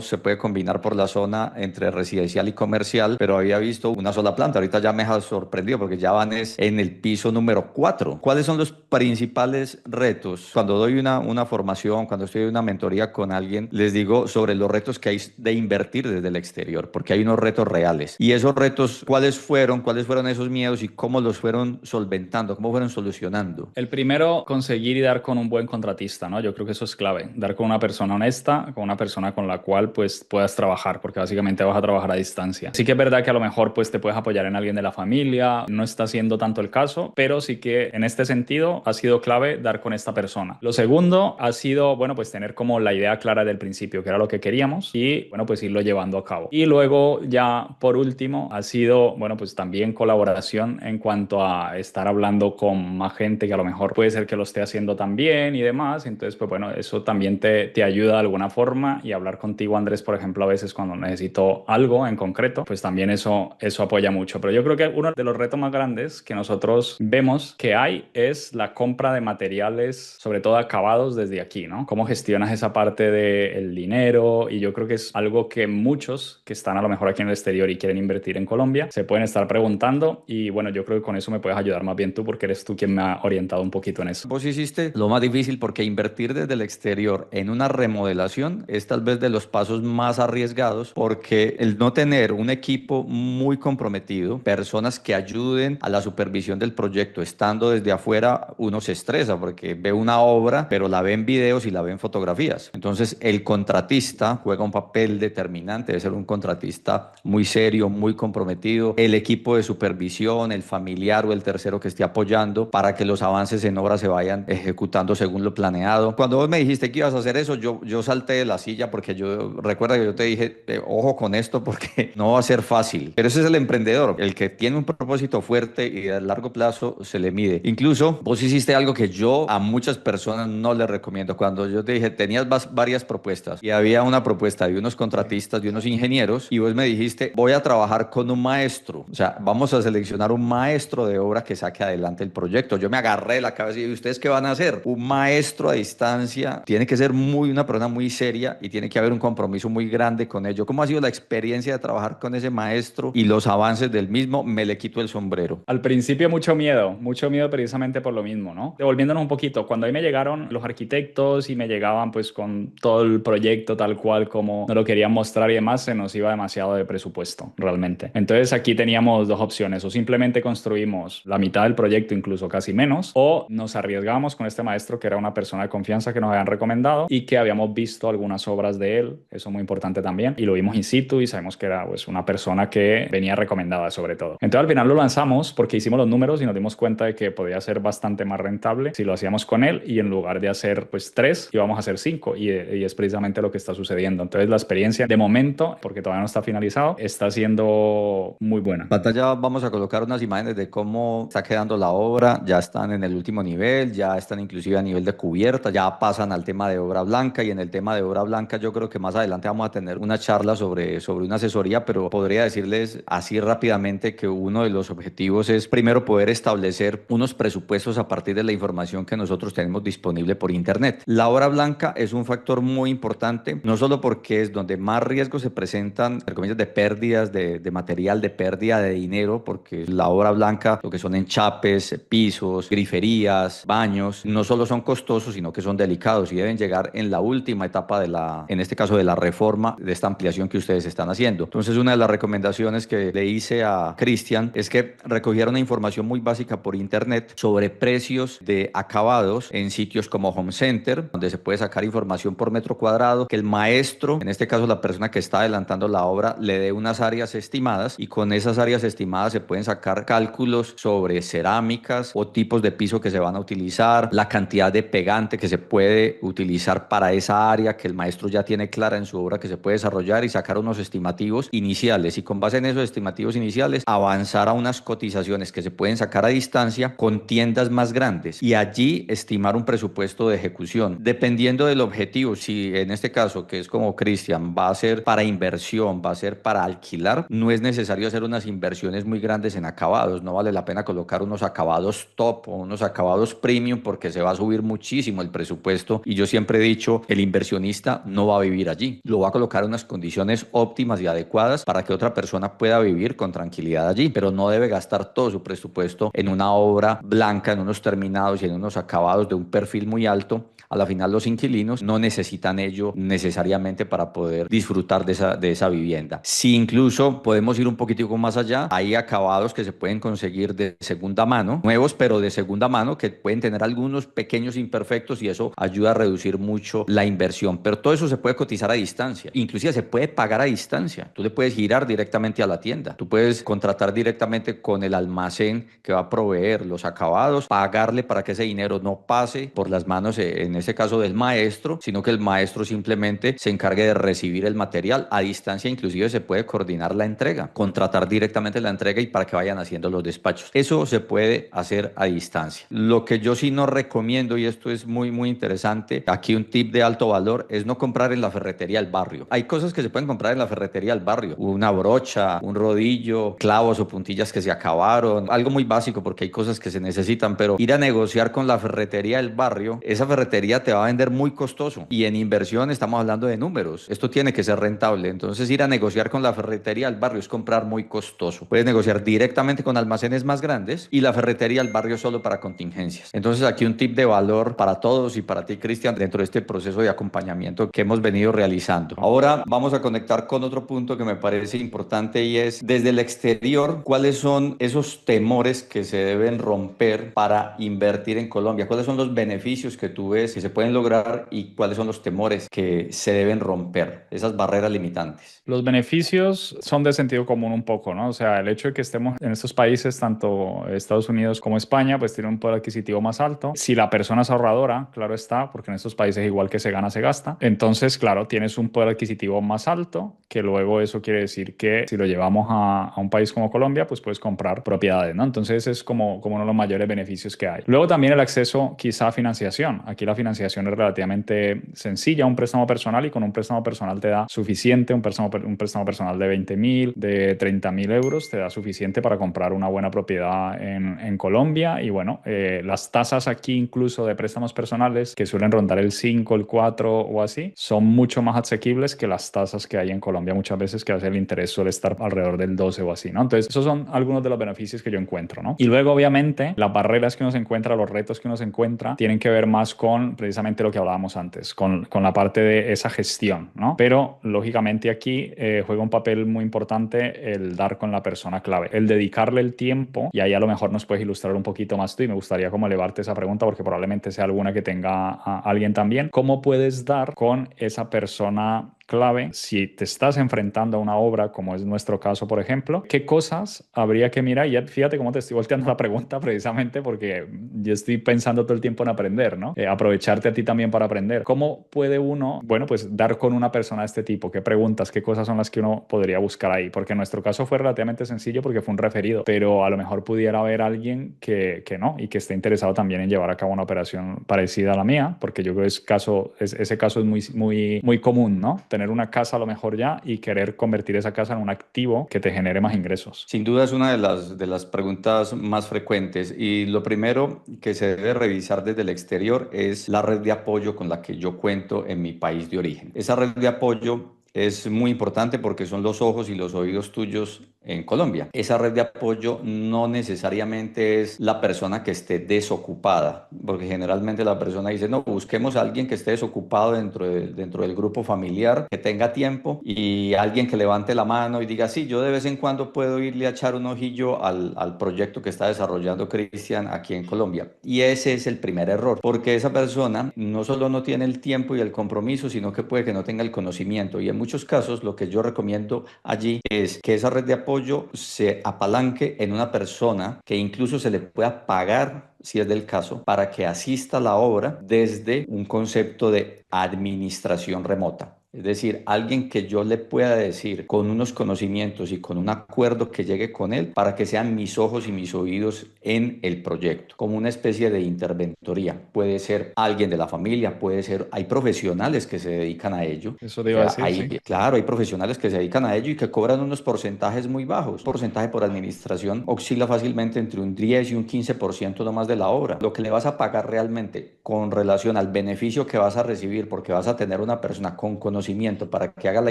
se puede combinar por la zona entre residencial y comercial, pero había visto una sola planta. Ahorita ya me ha sorprendido porque ya van en el piso número 4. ¿Cuáles son los principales retos? Cuando doy una formación, cuando estoy en una mentoría con alguien, les digo sobre los retos que hay de invertir desde el exterior, porque hay unos retos reales. Y esos retos, ¿cuáles fueron esos miedos y cómo los fueron solventando, cómo fueron solucionando? El primero, conseguir y dar con un buen contratista, ¿no? Yo creo que eso es clave. Dar con una persona honesta con una persona con la cual pues puedas trabajar, porque básicamente vas a trabajar a distancia. Sí que es verdad que a lo mejor pues te puedes apoyar en alguien de la familia, no está siendo tanto el caso, pero sí que en este sentido ha sido clave dar con esta persona. Lo segundo ha sido, bueno, pues tener como la idea clara del principio, que era lo que queríamos, y bueno, pues irlo llevando a cabo. Y luego ya por último ha sido, bueno, pues también colaboración en cuanto a estar hablando con más gente que a lo mejor puede ser que lo esté haciendo también y demás. Entonces, pues bueno, eso también te ayuda de alguna forma, y hablar contigo, Andrés, por ejemplo, a veces cuando necesito algo en concreto, pues también eso apoya mucho. Pero yo creo que uno de los retos más grandes que nosotros vemos que hay es la compra de materiales, sobre todo acabados desde aquí, ¿no? ¿Cómo gestionas esa parte del dinero? Y yo creo que es algo que muchos que están a lo mejor aquí en el exterior y quieren invertir en Colombia se pueden estar preguntando, y bueno, yo creo que con eso me puedes ayudar más bien tú, porque eres tú quien me ha orientado un poquito en eso. Vos hiciste lo más difícil, porque invertir desde el exterior en una remodelación es tal vez de los pasos más arriesgados, porque el no tener un equipo muy comprometido, personas que ayuden a la supervisión del proyecto estando desde afuera, uno se estresa porque ve una obra, pero la ve en videos y la ve en fotografías. Entonces el contratista juega un papel determinante, debe ser un contratista muy serio, muy comprometido, el equipo de supervisión, el familiar o el tercero que esté apoyando para que los avances en obra se vayan ejecutando según lo planeado. Cuando vos me dijiste que ibas a hacer eso, yo salté de la silla, porque yo recuerda que yo te dije, ojo con esto porque no va a ser fácil. Pero ese es el emprendedor, el que tiene un propósito fuerte y a largo plazo se le mide. Incluso vos hiciste algo que yo a muchas personas no les recomiendo. Cuando yo te dije, tenías varias propuestas y había una propuesta de unos contratistas, de unos ingenieros, y vos me dijiste, voy a trabajar con un maestro. O sea, vamos a seleccionar un maestro de obra que saque adelante el proyecto. Yo me agarré la cabeza y dije, ¿ustedes qué van a hacer? Un maestro a distancia tiene que ser una persona muy seria y tiene que haber un compromiso muy grande con ello. ¿Cómo ha sido la experiencia de trabajar con ese maestro y los avances del mismo? Me le quito el sombrero. Al principio mucho miedo precisamente por lo mismo, ¿no? Devolviéndonos un poquito, cuando ahí me llegaron los arquitectos y me llegaban pues con todo el proyecto tal cual como nos lo querían mostrar y demás, se nos iba demasiado de presupuesto realmente. Entonces aquí teníamos dos opciones: o simplemente construimos la mitad del proyecto, incluso casi menos, o nos arriesgamos con este maestro que era una persona de confianza que nos habían recomendado y que habíamos visto algunas obras de él, eso es muy importante también, y lo vimos in situ y sabemos que era pues una persona que venía recomendada sobre todo. Entonces al final lo lanzamos porque hicimos los números y nos dimos cuenta de que podía ser bastante más rentable si lo hacíamos con él, y en lugar de hacer pues 3 íbamos a hacer 5, y es precisamente lo que está sucediendo. Entonces la experiencia de momento, porque todavía no está finalizado, está siendo muy buena. En pantalla vamos a colocar unas imágenes de cómo está quedando la obra. Ya están en el último nivel, ya están inclusive a nivel de cubierta, ya pasan al tema de obra blanca, y en el tema de obra blanca yo creo que más adelante vamos a tener una charla sobre una asesoría, pero podría decirles así rápidamente que uno de los objetivos es primero poder establecer unos presupuestos a partir de la información que nosotros tenemos disponible por internet. La obra blanca es un factor muy importante, no solo porque es donde más riesgos se presentan, entre comillas, de pérdidas de material, de pérdida de dinero, porque la obra blanca, lo que son enchapes, pisos, griferías, baños, no solo son costosos, sino que son delicados y deben llegar en la última etapa en este caso de la reforma, de esta ampliación que ustedes están haciendo. Entonces, una de las recomendaciones que le hice a Cristian es que recogiera una información muy básica por internet sobre precios de acabados en sitios como Home Center, donde se puede sacar información por metro cuadrado, que el maestro, en este caso la persona que está adelantando la obra, le dé unas áreas estimadas, y con esas áreas estimadas se pueden sacar cálculos sobre cerámicas o tipos de piso que se van a utilizar, la cantidad de pegante que se puede utilizar para esa área que el maestro ya tiene clara en su obra que se puede desarrollar, y sacar unos estimativos iniciales, y con base en esos estimativos iniciales avanzar a unas cotizaciones que se pueden sacar a distancia con tiendas más grandes, y allí estimar un presupuesto de ejecución dependiendo del objetivo. Si en este caso, que es como Cristian, va a ser para inversión, va a ser para alquilar, no es necesario hacer unas inversiones muy grandes en acabados. No vale la pena colocar unos acabados top o unos acabados premium, porque se va a subir muchísimo el presupuesto, y yo siempre he dicho, el inversionista no va a vivir allí, lo va a colocar en unas condiciones óptimas y adecuadas para que otra persona pueda vivir con tranquilidad allí, pero no debe gastar todo su presupuesto en una obra blanca, en unos terminados y en unos acabados de un perfil muy alto. A la final los inquilinos no necesitan ello necesariamente para poder disfrutar de esa vivienda. Si incluso podemos ir un poquitico más allá, hay acabados que se pueden conseguir de segunda mano, nuevos pero de segunda mano, que pueden tener algunos pequeños imperfectos, y eso ayuda a reducir mucho la inversión. razón, pero todo eso se puede cotizar a distancia, inclusive se puede pagar a distancia. Tú le puedes girar directamente a la tienda, tú puedes contratar directamente con el almacén que va a proveer los acabados, pagarle para que ese dinero no pase por las manos, en ese caso del maestro, sino que el maestro simplemente se encargue de recibir el material a distancia. Inclusive se puede coordinar la entrega, contratar directamente la entrega y para que vayan haciendo los despachos. Eso se puede hacer a distancia. Lo que yo sí no recomiendo, y esto es muy interesante, aquí un tip de alto valor, es no comprar en la ferretería del barrio. Hay cosas que se pueden comprar en la ferretería del barrio, una brocha, un rodillo, clavos o puntillas que se acabaron, algo muy básico porque hay cosas que se necesitan, pero ir a negociar con la ferretería del barrio, esa ferretería te va a vender muy costoso y en inversión estamos hablando de números. Esto tiene que ser rentable, entonces ir a negociar con la ferretería del barrio es comprar muy costoso. Puedes negociar directamente con almacenes más grandes y la ferretería del barrio solo para contingencias. Entonces aquí un tip de valor para todos y para ti, Cristian, dentro de este proceso de acompañamiento que hemos venido realizando. Ahora vamos a conectar con otro punto que me parece importante y es desde el exterior, ¿cuáles son esos temores que se deben romper para invertir en Colombia? ¿Cuáles son los beneficios que tú ves que se pueden lograr y cuáles son los temores que se deben romper, esas barreras limitantes? Los beneficios son de sentido común un poco, ¿no? O sea, el hecho de que estemos en estos países, tanto Estados Unidos como España, pues tiene un poder adquisitivo más alto. Si la persona es ahorradora, claro está, porque en estos países igual que se gana, se gasta. Entonces, claro, tienes un poder adquisitivo más alto, que luego eso quiere decir que si lo llevamos a un país como Colombia, pues puedes comprar propiedades, ¿no? Entonces es como uno de los mayores beneficios que hay. Luego también el acceso quizá a financiación. Aquí la financiación es relativamente sencilla, un préstamo personal, y con un préstamo personal te da suficiente, un préstamo personal de 20.000, de 30.000 euros, te da suficiente para comprar una buena propiedad en Colombia. Y bueno, las tasas aquí incluso de préstamos personales, que suelen rondar el 5, el 4 o así, son mucho más asequibles que las tasas que hay en Colombia muchas veces, que a veces el interés suele estar alrededor del 12 o así, ¿no? Entonces, esos son algunos de los beneficios que yo encuentro, ¿no? Y luego, obviamente, las barreras que uno se encuentra, los retos que uno se encuentra, tienen que ver más con precisamente lo que hablábamos antes, con la parte de esa gestión, ¿no? Pero, lógicamente, aquí juega un papel muy importante el dar con la persona clave, el dedicarle el tiempo, y ahí a lo mejor nos puedes ilustrar un poquito más tú, y me gustaría como elevarte esa pregunta porque probablemente sea alguna que tenga a alguien también. ¿Cómo puedes dar con esa persona clave si te estás enfrentando a una obra como es nuestro caso, por ejemplo? ¿Qué cosas habría que mirar? Y ya fíjate cómo te estoy volteando la pregunta precisamente porque yo estoy pensando todo el tiempo en aprender, ¿no? Aprovecharte a ti también para aprender. ¿Cómo puede uno, bueno, pues dar con una persona de este tipo? ¿Qué preguntas, qué cosas son las que uno podría buscar ahí? Porque en nuestro caso fue relativamente sencillo porque fue un referido, pero a lo mejor pudiera haber alguien que no y que esté interesado también en llevar a cabo una operación parecida a la mía, porque yo creo que ese caso es muy común, ¿no? Tener una casa a lo mejor ya y querer convertir esa casa en un activo que te genere más ingresos. Sin duda es una de las preguntas más frecuentes y lo primero que se debe revisar desde el exterior es la red de apoyo con la que yo cuento en mi país de origen. Esa red de apoyo es muy importante porque son los ojos y los oídos tuyos en Colombia. Esa red de apoyo no necesariamente es la persona que esté desocupada, porque generalmente la persona dice, no, busquemos a alguien que esté desocupado dentro del grupo familiar, que tenga tiempo y alguien que levante la mano y diga, sí, yo de vez en cuando puedo irle a echar un ojillo al proyecto que está desarrollando Cristian aquí en Colombia. Y ese es el primer error, porque esa persona no solo no tiene el tiempo y el compromiso, sino que puede que no tenga el conocimiento. Y en muchos casos lo que yo recomiendo allí es que esa red de apoyo se apalanque en una persona que incluso se le pueda pagar, si es del caso, para que asista a la obra desde un concepto de administración remota. Es decir, alguien que yo le pueda decir con unos conocimientos y con un acuerdo que llegue con él para que sean mis ojos y mis oídos en el proyecto, como una especie de interventoría. Puede ser alguien de la familia, puede ser, hay profesionales que se dedican a ello. Eso te iba a decir, Hay, sí. claro, hay profesionales que se dedican a ello y que cobran unos porcentajes muy bajos. El porcentaje por administración oscila fácilmente entre un 10 y un 15% nomás de la obra. Lo que le vas a pagar realmente con relación al beneficio que vas a recibir porque vas a tener una persona con conocimiento conocimiento para que haga la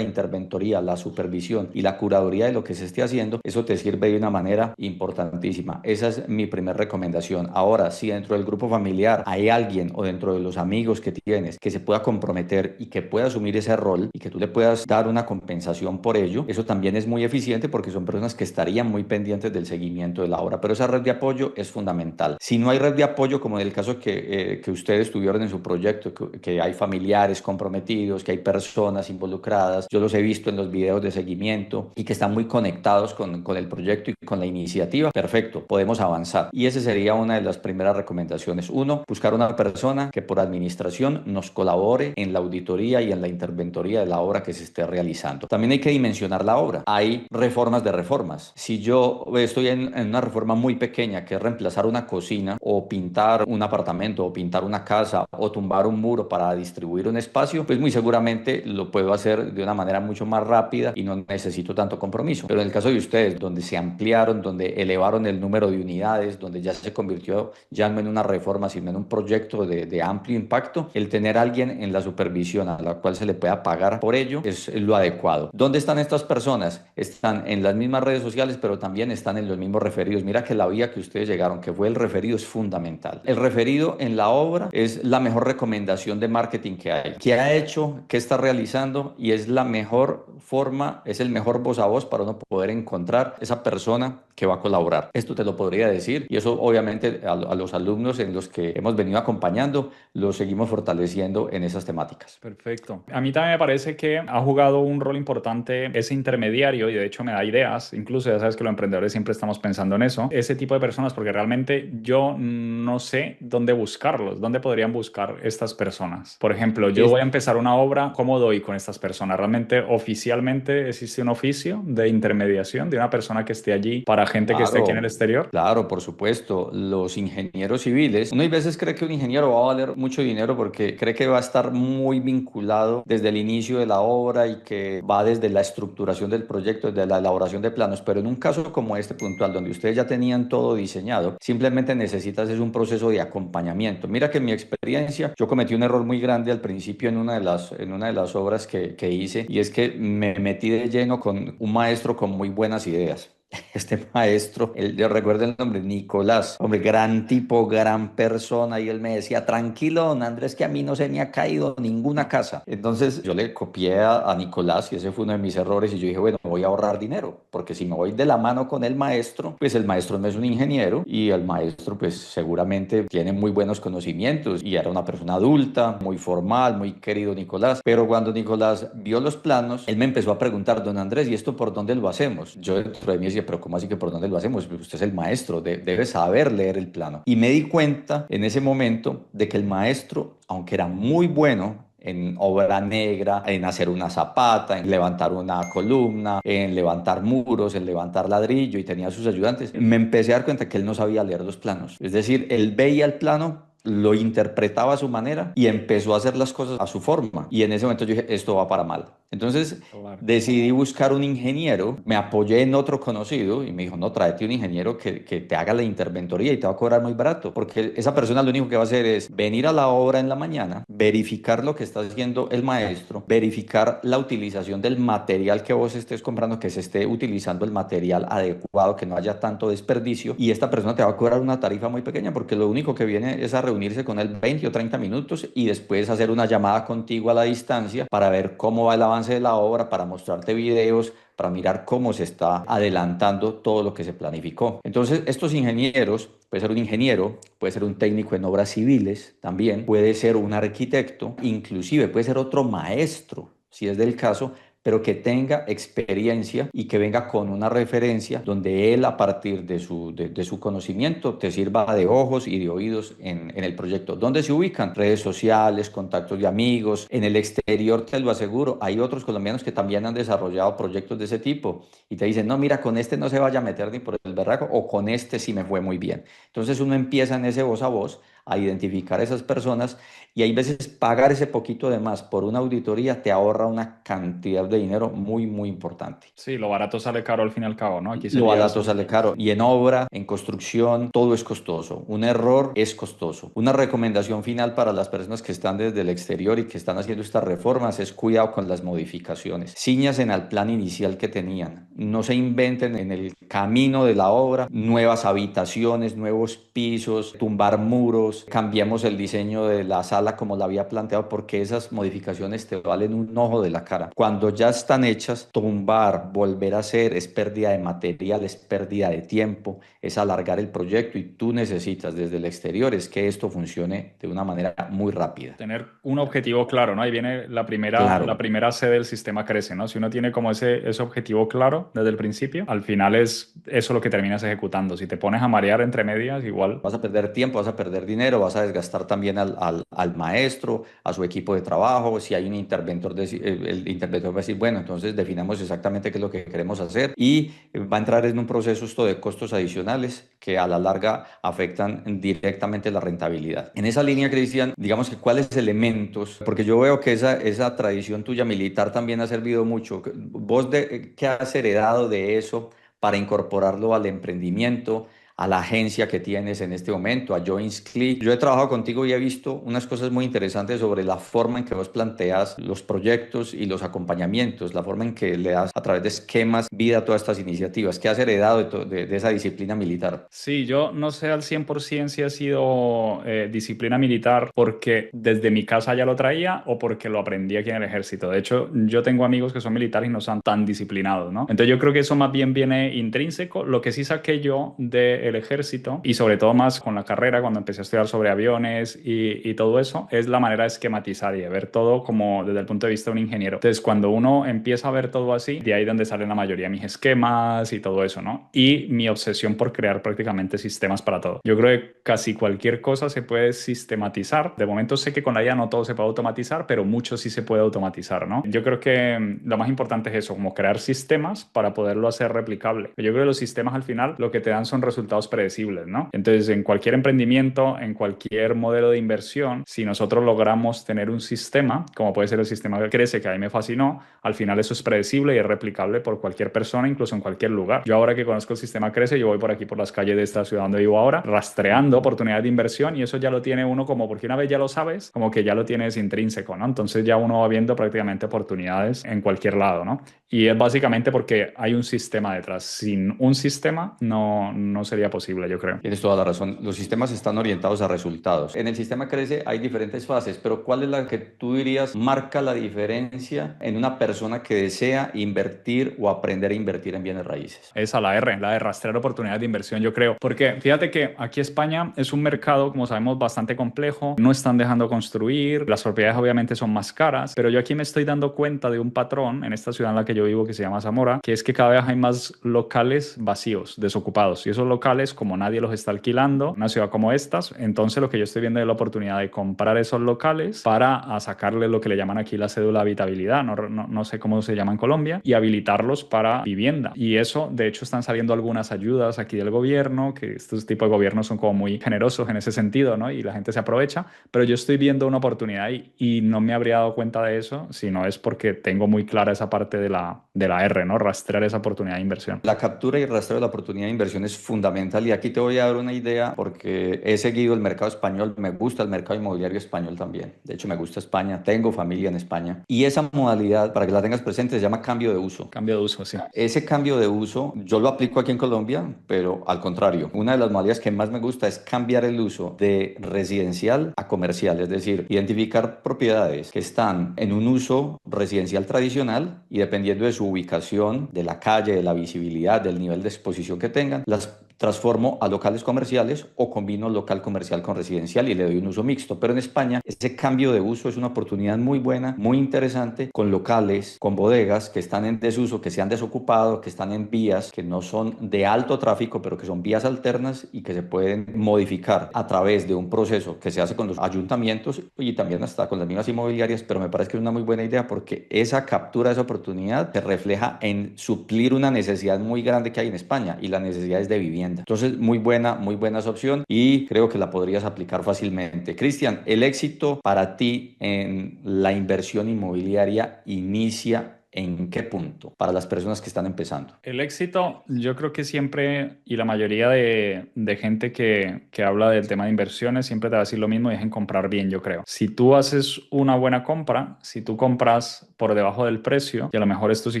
interventoría, la supervisión y la curaduría de lo que se esté haciendo, eso te sirve de una manera importantísima. Esa es mi primera recomendación. Ahora, si dentro del grupo familiar hay alguien o dentro de los amigos que tienes que se pueda comprometer y que pueda asumir ese rol y que tú le puedas dar una compensación por ello, eso también es muy eficiente porque son personas que estarían muy pendientes del seguimiento de la obra, pero esa red de apoyo es fundamental. Si no hay red de apoyo, como en el caso que ustedes tuvieron en su proyecto, que hay familiares comprometidos, que hay personas involucradas, yo los he visto en los videos de seguimiento y que están muy conectados con el proyecto y con la iniciativa, perfecto, podemos avanzar. Y esa sería una de las primeras recomendaciones. Uno, buscar una persona que por administración nos colabore en la auditoría y en la interventoría de la obra que se esté realizando. También hay que dimensionar la obra. Hay reformas de reformas. Si yo estoy en una reforma muy pequeña, que es reemplazar una cocina o pintar un apartamento o pintar una casa o tumbar un muro para distribuir un espacio, pues muy seguramente lo puedo hacer de una manera mucho más rápida y no necesito tanto compromiso. Pero en el caso de ustedes, donde se ampliaron, donde elevaron el número de unidades, donde ya se convirtió ya no en una reforma, sino en un proyecto de amplio impacto, el tener a alguien en la supervisión a la cual se le pueda pagar por ello es lo adecuado. ¿Dónde están estas personas? Están en las mismas redes sociales, pero también están en los mismos referidos. Mira que la vía que ustedes llegaron, que fue el referido, es fundamental. El referido en la obra es la mejor recomendación de marketing que hay. ¿Qué ha hecho? ¿Qué está realizando? Y es la mejor forma, es el mejor voz a voz para uno poder encontrar esa persona que va a colaborar. Esto te lo podría decir y eso obviamente a los alumnos en los que hemos venido acompañando los seguimos fortaleciendo en esas temáticas. Perfecto. A mí también me parece que ha jugado un rol importante ese intermediario y de hecho me da ideas, incluso ya sabes que los emprendedores siempre estamos pensando en eso, ese tipo de personas porque realmente yo no sé dónde buscarlos, dónde podrían buscar estas personas. Por ejemplo, yo voy a empezar una obra, ¿cómo doy con estas personas? ¿Realmente oficialmente existe un oficio de intermediación de una persona que esté allí para gente que esté aquí en el Claro, exterior? claro, por supuesto. Los ingenieros civiles, uno a veces cree que un ingeniero va a valer mucho dinero porque cree que va a estar muy vinculado desde el inicio de la obra y que va desde la estructuración del proyecto, desde la elaboración de planos. Pero en un caso como este puntual, donde ustedes ya tenían todo diseñado, simplemente necesitas es un proceso de acompañamiento. Mira que en mi experiencia, yo cometí un error muy grande al principio en una de las obras que hice y es que me metí de lleno con un maestro con muy buenas ideas. Este maestro, yo recuerdo el nombre, Nicolás, hombre, gran tipo, gran persona, y él me decía, tranquilo, don Andrés, que a mí no se me ha caído ninguna casa. Entonces yo le copié a Nicolás y ese fue uno de mis errores y yo dije, bueno, voy a ahorrar dinero, porque si me voy de la mano con el maestro, pues el maestro no es un ingeniero y el maestro pues seguramente tiene muy buenos conocimientos y era una persona adulta, muy formal, muy querido Nicolás, pero cuando Nicolás vio los planos, él me empezó a preguntar, don Andrés, ¿y esto por dónde lo hacemos? Yo dentro de mí decía, pero ¿cómo así que por dónde lo hacemos? Pues usted es el maestro, debe saber leer el plano. Y me di cuenta en ese momento de que el maestro, aunque era muy bueno en obra negra, en hacer una zapata, en levantar una columna, en levantar muros, en levantar ladrillo y tenía sus ayudantes, me empecé a dar cuenta que él no sabía leer los planos. Es decir, él veía el plano, lo interpretaba a su manera y empezó a hacer las cosas a su forma. Y en ese momento yo dije, esto va para mal. Entonces Claro. decidí buscar un ingeniero, me apoyé en otro conocido y me dijo, no, tráete un ingeniero que te haga la interventoría y te va a cobrar muy barato, porque esa persona lo único que va a hacer es venir a la obra en la mañana, verificar lo que está haciendo el maestro, verificar la utilización del material que vos estés comprando, que se esté utilizando el material adecuado, que no haya tanto desperdicio, y esta persona te va a cobrar una tarifa muy pequeña, porque lo único que viene es a reunirse con él 20 o 30 minutos y después hacer una llamada contigo a la distancia para ver cómo va el avance de la obra, para mostrarte videos, para mirar cómo se está adelantando todo lo que se planificó. Entonces, estos ingenieros, puede ser un ingeniero, puede ser un técnico en obras civiles también, puede ser un arquitecto, inclusive puede ser otro maestro, si es del caso, pero que tenga experiencia y que venga con una referencia donde él a partir de su conocimiento te sirva de ojos y de oídos en el proyecto. ¿Dónde se ubican? Redes sociales, contactos de amigos. En el exterior, te lo aseguro, hay otros colombianos que también han desarrollado proyectos de ese tipo y te dicen, no, mira, con este no se vaya a meter ni por el berraco o con este sí me fue muy bien. Entonces uno empieza en ese voz a voz a identificar a esas personas y hay veces pagar ese poquito de más por una auditoría te ahorra una cantidad de dinero muy, muy importante. Sí, lo barato sale caro al fin y al cabo, ¿no? Aquí Lo sería barato eso. sale caro y en obra, en construcción, todo es costoso. Un error es costoso. Una recomendación final para las personas que están desde el exterior y que están haciendo estas reformas es cuidado con las modificaciones. Cíñanse al plan inicial que tenían. No se inventen en el camino de la obra nuevas habitaciones, nuevos pisos, tumbar muros, cambiamos el diseño de la sala como la había planteado porque esas modificaciones te valen un ojo de la cara. Cuando ya están hechas, tumbar, volver a hacer es pérdida de material, es pérdida de tiempo, es alargar el proyecto y tú necesitas desde el exterior es que esto funcione de una manera muy rápida. Tener un objetivo claro, ¿no? Ahí viene la Claro. primera C del sistema crece, ¿no? Si uno tiene como ese objetivo claro desde el principio, al final es eso lo que terminas ejecutando. Si te pones a marear entre medias, igual. Vas a perder tiempo, vas a perder dinero, vas a desgastar también al maestro, a su equipo de trabajo. Si hay un interventor, el interventor va a decir, bueno, entonces definamos exactamente qué es lo que queremos hacer y va a entrar en un proceso esto de costos adicionales que a la larga afectan directamente la rentabilidad. En esa línea, Cristian, digamos que cuáles elementos, porque yo veo que esa tradición tuya militar también ha servido mucho. ¿Vos qué has heredado de eso para incorporarlo al emprendimiento, a la agencia que tienes en este momento, a Joins Click? Yo he trabajado contigo y he visto unas cosas muy interesantes sobre la forma en que vos planteas los proyectos y los acompañamientos, la forma en que le das a través de esquemas vida a todas estas iniciativas. ¿Qué has heredado de esa disciplina militar? Sí, yo no sé al 100% si ha sido disciplina militar porque desde mi casa ya lo traía o porque lo aprendí aquí en el ejército. De hecho, yo tengo amigos que son militares y no son tan disciplinados, ¿no? Entonces yo creo que eso más bien viene intrínseco. Lo que sí saqué yo del ejército y sobre todo más con la carrera, cuando empecé a estudiar sobre aviones y todo eso, es la manera de esquematizar y de ver todo como desde el punto de vista de un ingeniero. Entonces, cuando uno empieza a ver todo así, de ahí donde salen la mayoría de mis esquemas y todo eso, ¿no? Y mi obsesión por crear prácticamente sistemas para todo. Yo creo que casi cualquier cosa se puede sistematizar. De momento sé que con la IA no todo se puede automatizar, pero mucho sí se puede automatizar, ¿no? Yo creo que lo más importante es eso, como crear sistemas para poderlo hacer replicable. Yo creo que los sistemas al final lo que te dan son resultados predecibles, ¿no? Entonces, en cualquier emprendimiento, en cualquier modelo de inversión, si nosotros logramos tener un sistema, como puede ser el sistema que crece, que a mí me fascinó, al final eso es predecible y es replicable por cualquier persona, incluso en cualquier lugar. Yo ahora que conozco el sistema crece, yo voy por aquí por las calles de esta ciudad donde vivo ahora, rastreando oportunidades de inversión y eso ya lo tiene uno como, porque una vez ya lo sabes, como que ya lo tienes intrínseco, ¿no? Entonces ya uno va viendo prácticamente oportunidades en cualquier lado, ¿no? Y es básicamente porque hay un sistema detrás. Sin un sistema no sería posible, yo creo. Tienes toda la razón. Los sistemas están orientados a resultados. En el sistema Crece hay diferentes fases, pero ¿cuál es la que tú dirías marca la diferencia en una persona que desea invertir o aprender a invertir en bienes raíces? Esa, la de rastrear oportunidades de inversión, yo creo. Porque fíjate que aquí España es un mercado, como sabemos, bastante complejo. No están dejando construir. Las propiedades obviamente son más caras. Pero yo aquí me estoy dando cuenta de un patrón en esta ciudad en la que yo vivo que se llama Zamora, que es que cada vez hay más locales vacíos, desocupados. Y esos locales, como nadie los está alquilando, una ciudad como estas, entonces lo que yo estoy viendo es la oportunidad de comprar esos locales para sacarle lo que le llaman aquí la cédula de habitabilidad, no sé cómo se llama en Colombia, y habilitarlos para vivienda. Y eso, de hecho, están saliendo algunas ayudas aquí del gobierno, que estos tipos de gobiernos son como muy generosos en ese sentido, ¿no? Y la gente se aprovecha, pero yo estoy viendo una oportunidad y no me habría dado cuenta de eso, si no es porque tengo muy clara esa parte de la R, ¿no? Rastrear esa oportunidad de inversión. La captura y rastreo de la oportunidad de inversión es fundamental y aquí te voy a dar una idea porque he seguido el mercado español, me gusta el mercado inmobiliario español también. De hecho, me gusta España, tengo familia en España y esa modalidad, para que la tengas presente, se llama cambio de uso. Cambio de uso, sí. Ese cambio de uso yo lo aplico aquí en Colombia, pero al contrario, una de las modalidades que más me gusta es cambiar el uso de residencial a comercial, es decir, identificar propiedades que están en un uso residencial tradicional y dependiendo de su ubicación, de la calle, de la visibilidad, del nivel de exposición que tengan, las transformo a locales comerciales o combino local comercial con residencial y le doy un uso mixto. Pero en España ese cambio de uso es una oportunidad muy buena, muy interesante, con locales, con bodegas que están en desuso, que se han desocupado, que están en vías que no son de alto tráfico, pero que son vías alternas y que se pueden modificar a través de un proceso que se hace con los ayuntamientos y también hasta con las mismas inmobiliarias, pero me parece que es una muy buena idea porque esa captura de esa oportunidad se refleja en suplir una necesidad muy grande que hay en España y la necesidad es de vivienda. tremenda. Entonces, muy buena esa opción y creo que la podrías aplicar fácilmente. Cristian, el éxito para ti en la inversión inmobiliaria inicia ¿en qué punto para las personas que están empezando? El éxito, yo creo que siempre, y la mayoría de gente que habla del tema de inversiones, siempre te va a decir lo mismo y es en comprar bien, yo creo. Si tú haces una buena compra, si tú compras por debajo del precio, y a lo mejor esto si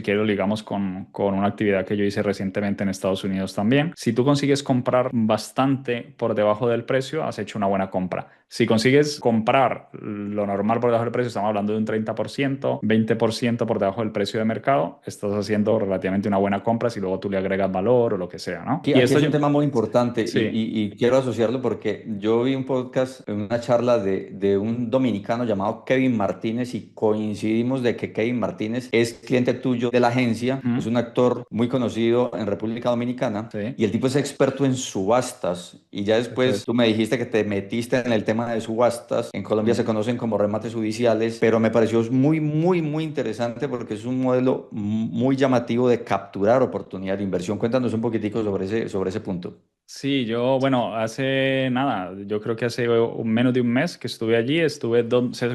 quieres lo ligamos con una actividad que yo hice recientemente en Estados Unidos también, si tú consigues comprar bastante por debajo del precio, has hecho una buena compra. Si consigues comprar lo normal por debajo del precio, estamos hablando de un 30%, 20% por debajo del precio de mercado, estás haciendo relativamente una buena compra si luego tú le agregas valor o lo que sea, ¿no? Aquí, Y aquí esto es yo... un tema muy importante Sí. y quiero asociarlo porque yo vi un podcast, una charla de un dominicano llamado Kevin Martínez y coincidimos de que Kevin Martínez es cliente tuyo de la agencia, es Ujú. un actor muy conocido en República Dominicana Sí, y el tipo es experto en subastas y ya eso después es. tú me dijiste que te metiste en el tema de subastas, en Colombia se Mm. conocen como remates judiciales, pero me pareció muy interesante porque es un modelo muy llamativo de capturar oportunidad de inversión. Cuéntanos un poquitico sobre ese punto. Sí, yo, bueno, hace nada, yo creo que hace menos de un mes que estuve allí, estuve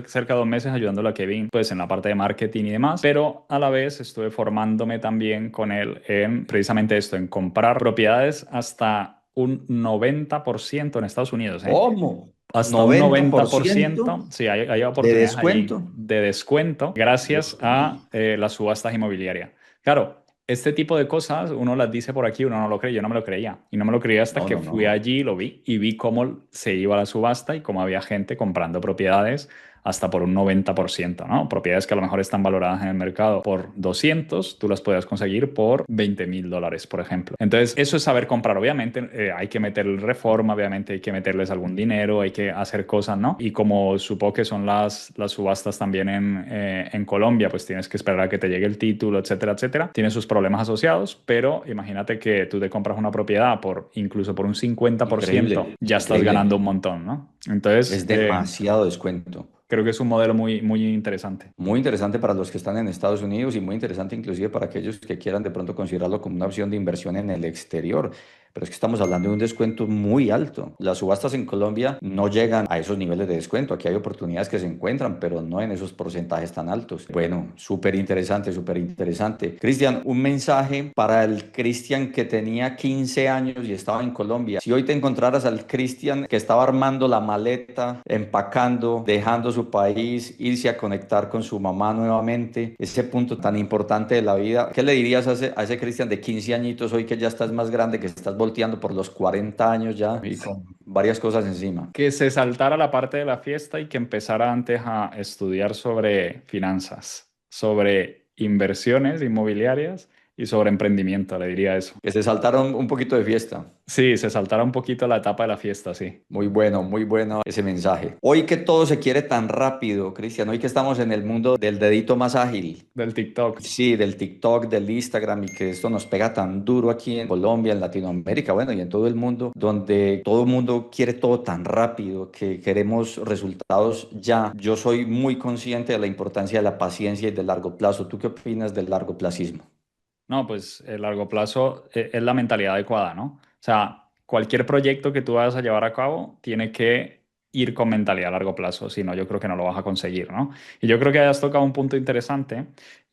cerca de 2 meses ayudándolo a Kevin, pues en la parte de marketing y demás, pero a la vez estuve formándome también con él en precisamente esto, en comprar propiedades hasta un 90% en Estados Unidos, ¿eh? ¿Cómo? Hasta un noventa por 90%, ciento sí, hay de oportunidades allí descuento. de descuento gracias Dios mío. a las subastas inmobiliarias. Claro, este tipo de cosas uno las dice por aquí, uno no lo cree, yo no me lo creía. Y no me lo creía hasta No, que no, fui no. allí y lo vi. Y vi cómo se iba a la subasta y cómo había gente comprando propiedades hasta por un 90%, ¿no? Propiedades que a lo mejor están valoradas en el mercado por 200, tú las puedes conseguir por $20,000, por ejemplo. Entonces, eso es saber comprar. Obviamente, hay que meterle reforma, obviamente hay que meterles algún dinero, hay que hacer cosas, ¿no? Y como supongo que son las subastas también en Colombia, pues tienes que esperar a que te llegue el título, etcétera, etcétera. Tiene sus problemas asociados, pero imagínate que tú te compras una propiedad incluso por un 50%, Increíble, ya estás increíble. ganando un montón, ¿no? Entonces, Es demasiado descuento. creo que es un modelo muy interesante. Muy interesante para los que están en Estados Unidos y muy interesante inclusive para aquellos que quieran de pronto considerarlo como una opción de inversión en el exterior. Pero es que estamos hablando de un descuento muy alto. Las subastas en Colombia no llegan a esos niveles de descuento. Aquí hay oportunidades que se encuentran, pero no en esos porcentajes tan altos. Bueno, súper interesante, súper interesante. Cristian, un mensaje para el Cristian que tenía 15 años y estaba en Colombia. Si hoy te encontraras al Cristian que estaba armando la maleta, empacando, dejando su país, irse a conectar con su mamá nuevamente, ese punto tan importante de la vida, ¿qué le dirías a ese Cristian de 15 añitos hoy que ya estás más grande, que estás volteando por los 40 años ya y con varias cosas encima? Que se saltara la parte de la fiesta y que empezara antes a estudiar sobre finanzas, sobre inversiones inmobiliarias y sobre emprendimiento, le diría eso. Que se saltaron un poquito de fiesta. Sí, se saltara un poquito la etapa de la fiesta, sí. Muy bueno ese mensaje. Hoy que todo se quiere tan rápido, Cristian, hoy que estamos en el mundo del dedito más ágil, Del TikTok. sí, del TikTok, del Instagram y que esto nos pega tan duro aquí en Colombia, en Latinoamérica, bueno, y en todo el mundo, donde todo el mundo quiere todo tan rápido que queremos resultados ya. Yo soy muy consciente de la importancia de la paciencia y del largo plazo. ¿Tú qué opinas del largo placismo? No, pues el largo plazo es la mentalidad adecuada, ¿no? O sea, cualquier proyecto que tú vayas a llevar a cabo tiene que ir con mentalidad a largo plazo, si no, yo creo que no lo vas a conseguir, ¿no? Y yo creo que hayas tocado un punto interesante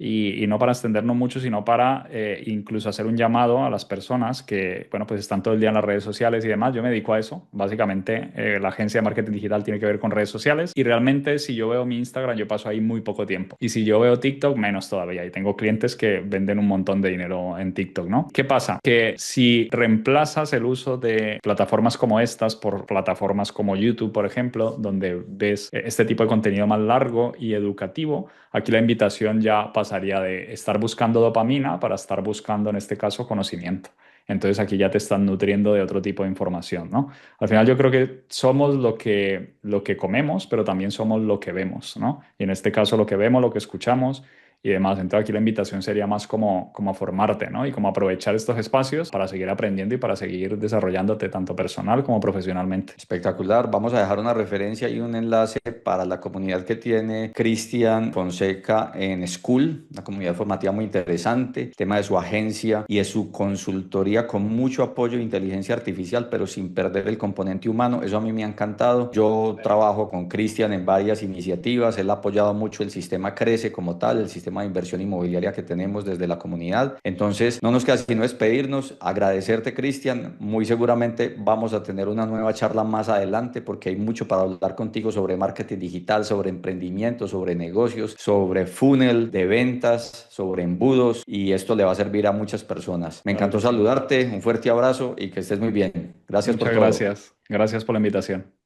y no para extendernos mucho, sino para incluso hacer un llamado a las personas que, bueno, pues están todo el día en las redes sociales y demás. Yo me dedico a eso. Básicamente, la agencia de marketing digital tiene que ver con redes sociales y realmente si yo veo mi Instagram, yo paso ahí muy poco tiempo. Y si yo veo TikTok, menos todavía. Y tengo clientes que venden un montón de dinero en TikTok, ¿no? ¿Qué pasa? Que si reemplazas el uso de plataformas como estas por plataformas como YouTube, por ejemplo, donde ves este tipo de contenido más largo y educativo, aquí la invitación ya pasaría de estar buscando dopamina para estar buscando, en este caso, conocimiento. Entonces aquí ya te están nutriendo de otro tipo de información, ¿no? Al final yo creo que somos lo que comemos, pero también somos lo que vemos, ¿no? Y en este caso lo que vemos, lo que escuchamos y demás. Entonces aquí la invitación sería más como a formarte, ¿no? Y como aprovechar estos espacios para seguir aprendiendo y para seguir desarrollándote tanto personal como profesionalmente. Espectacular. Vamos a dejar una referencia y un enlace para la comunidad que tiene Cristian Fonseca en School, una comunidad formativa muy interesante, el tema de su agencia y de su consultoría con mucho apoyo de inteligencia artificial, pero sin perder el componente humano. Eso a mí me ha encantado. Yo trabajo con Cristian en varias iniciativas. Él ha apoyado mucho el sistema Crece como tal, el sistema de inversión inmobiliaria que tenemos desde la comunidad. Entonces, no nos queda sino despedirnos, agradecerte, Cristian. Muy seguramente vamos a tener una nueva charla más adelante porque hay mucho para hablar contigo sobre marketing digital, sobre emprendimiento, sobre negocios, sobre funnel de ventas, sobre embudos, y esto le va a servir a muchas personas. Me Claro encantó que sí. saludarte, un fuerte abrazo y que estés muy bien. Gracias por Muchas todo. gracias. Gracias por la invitación.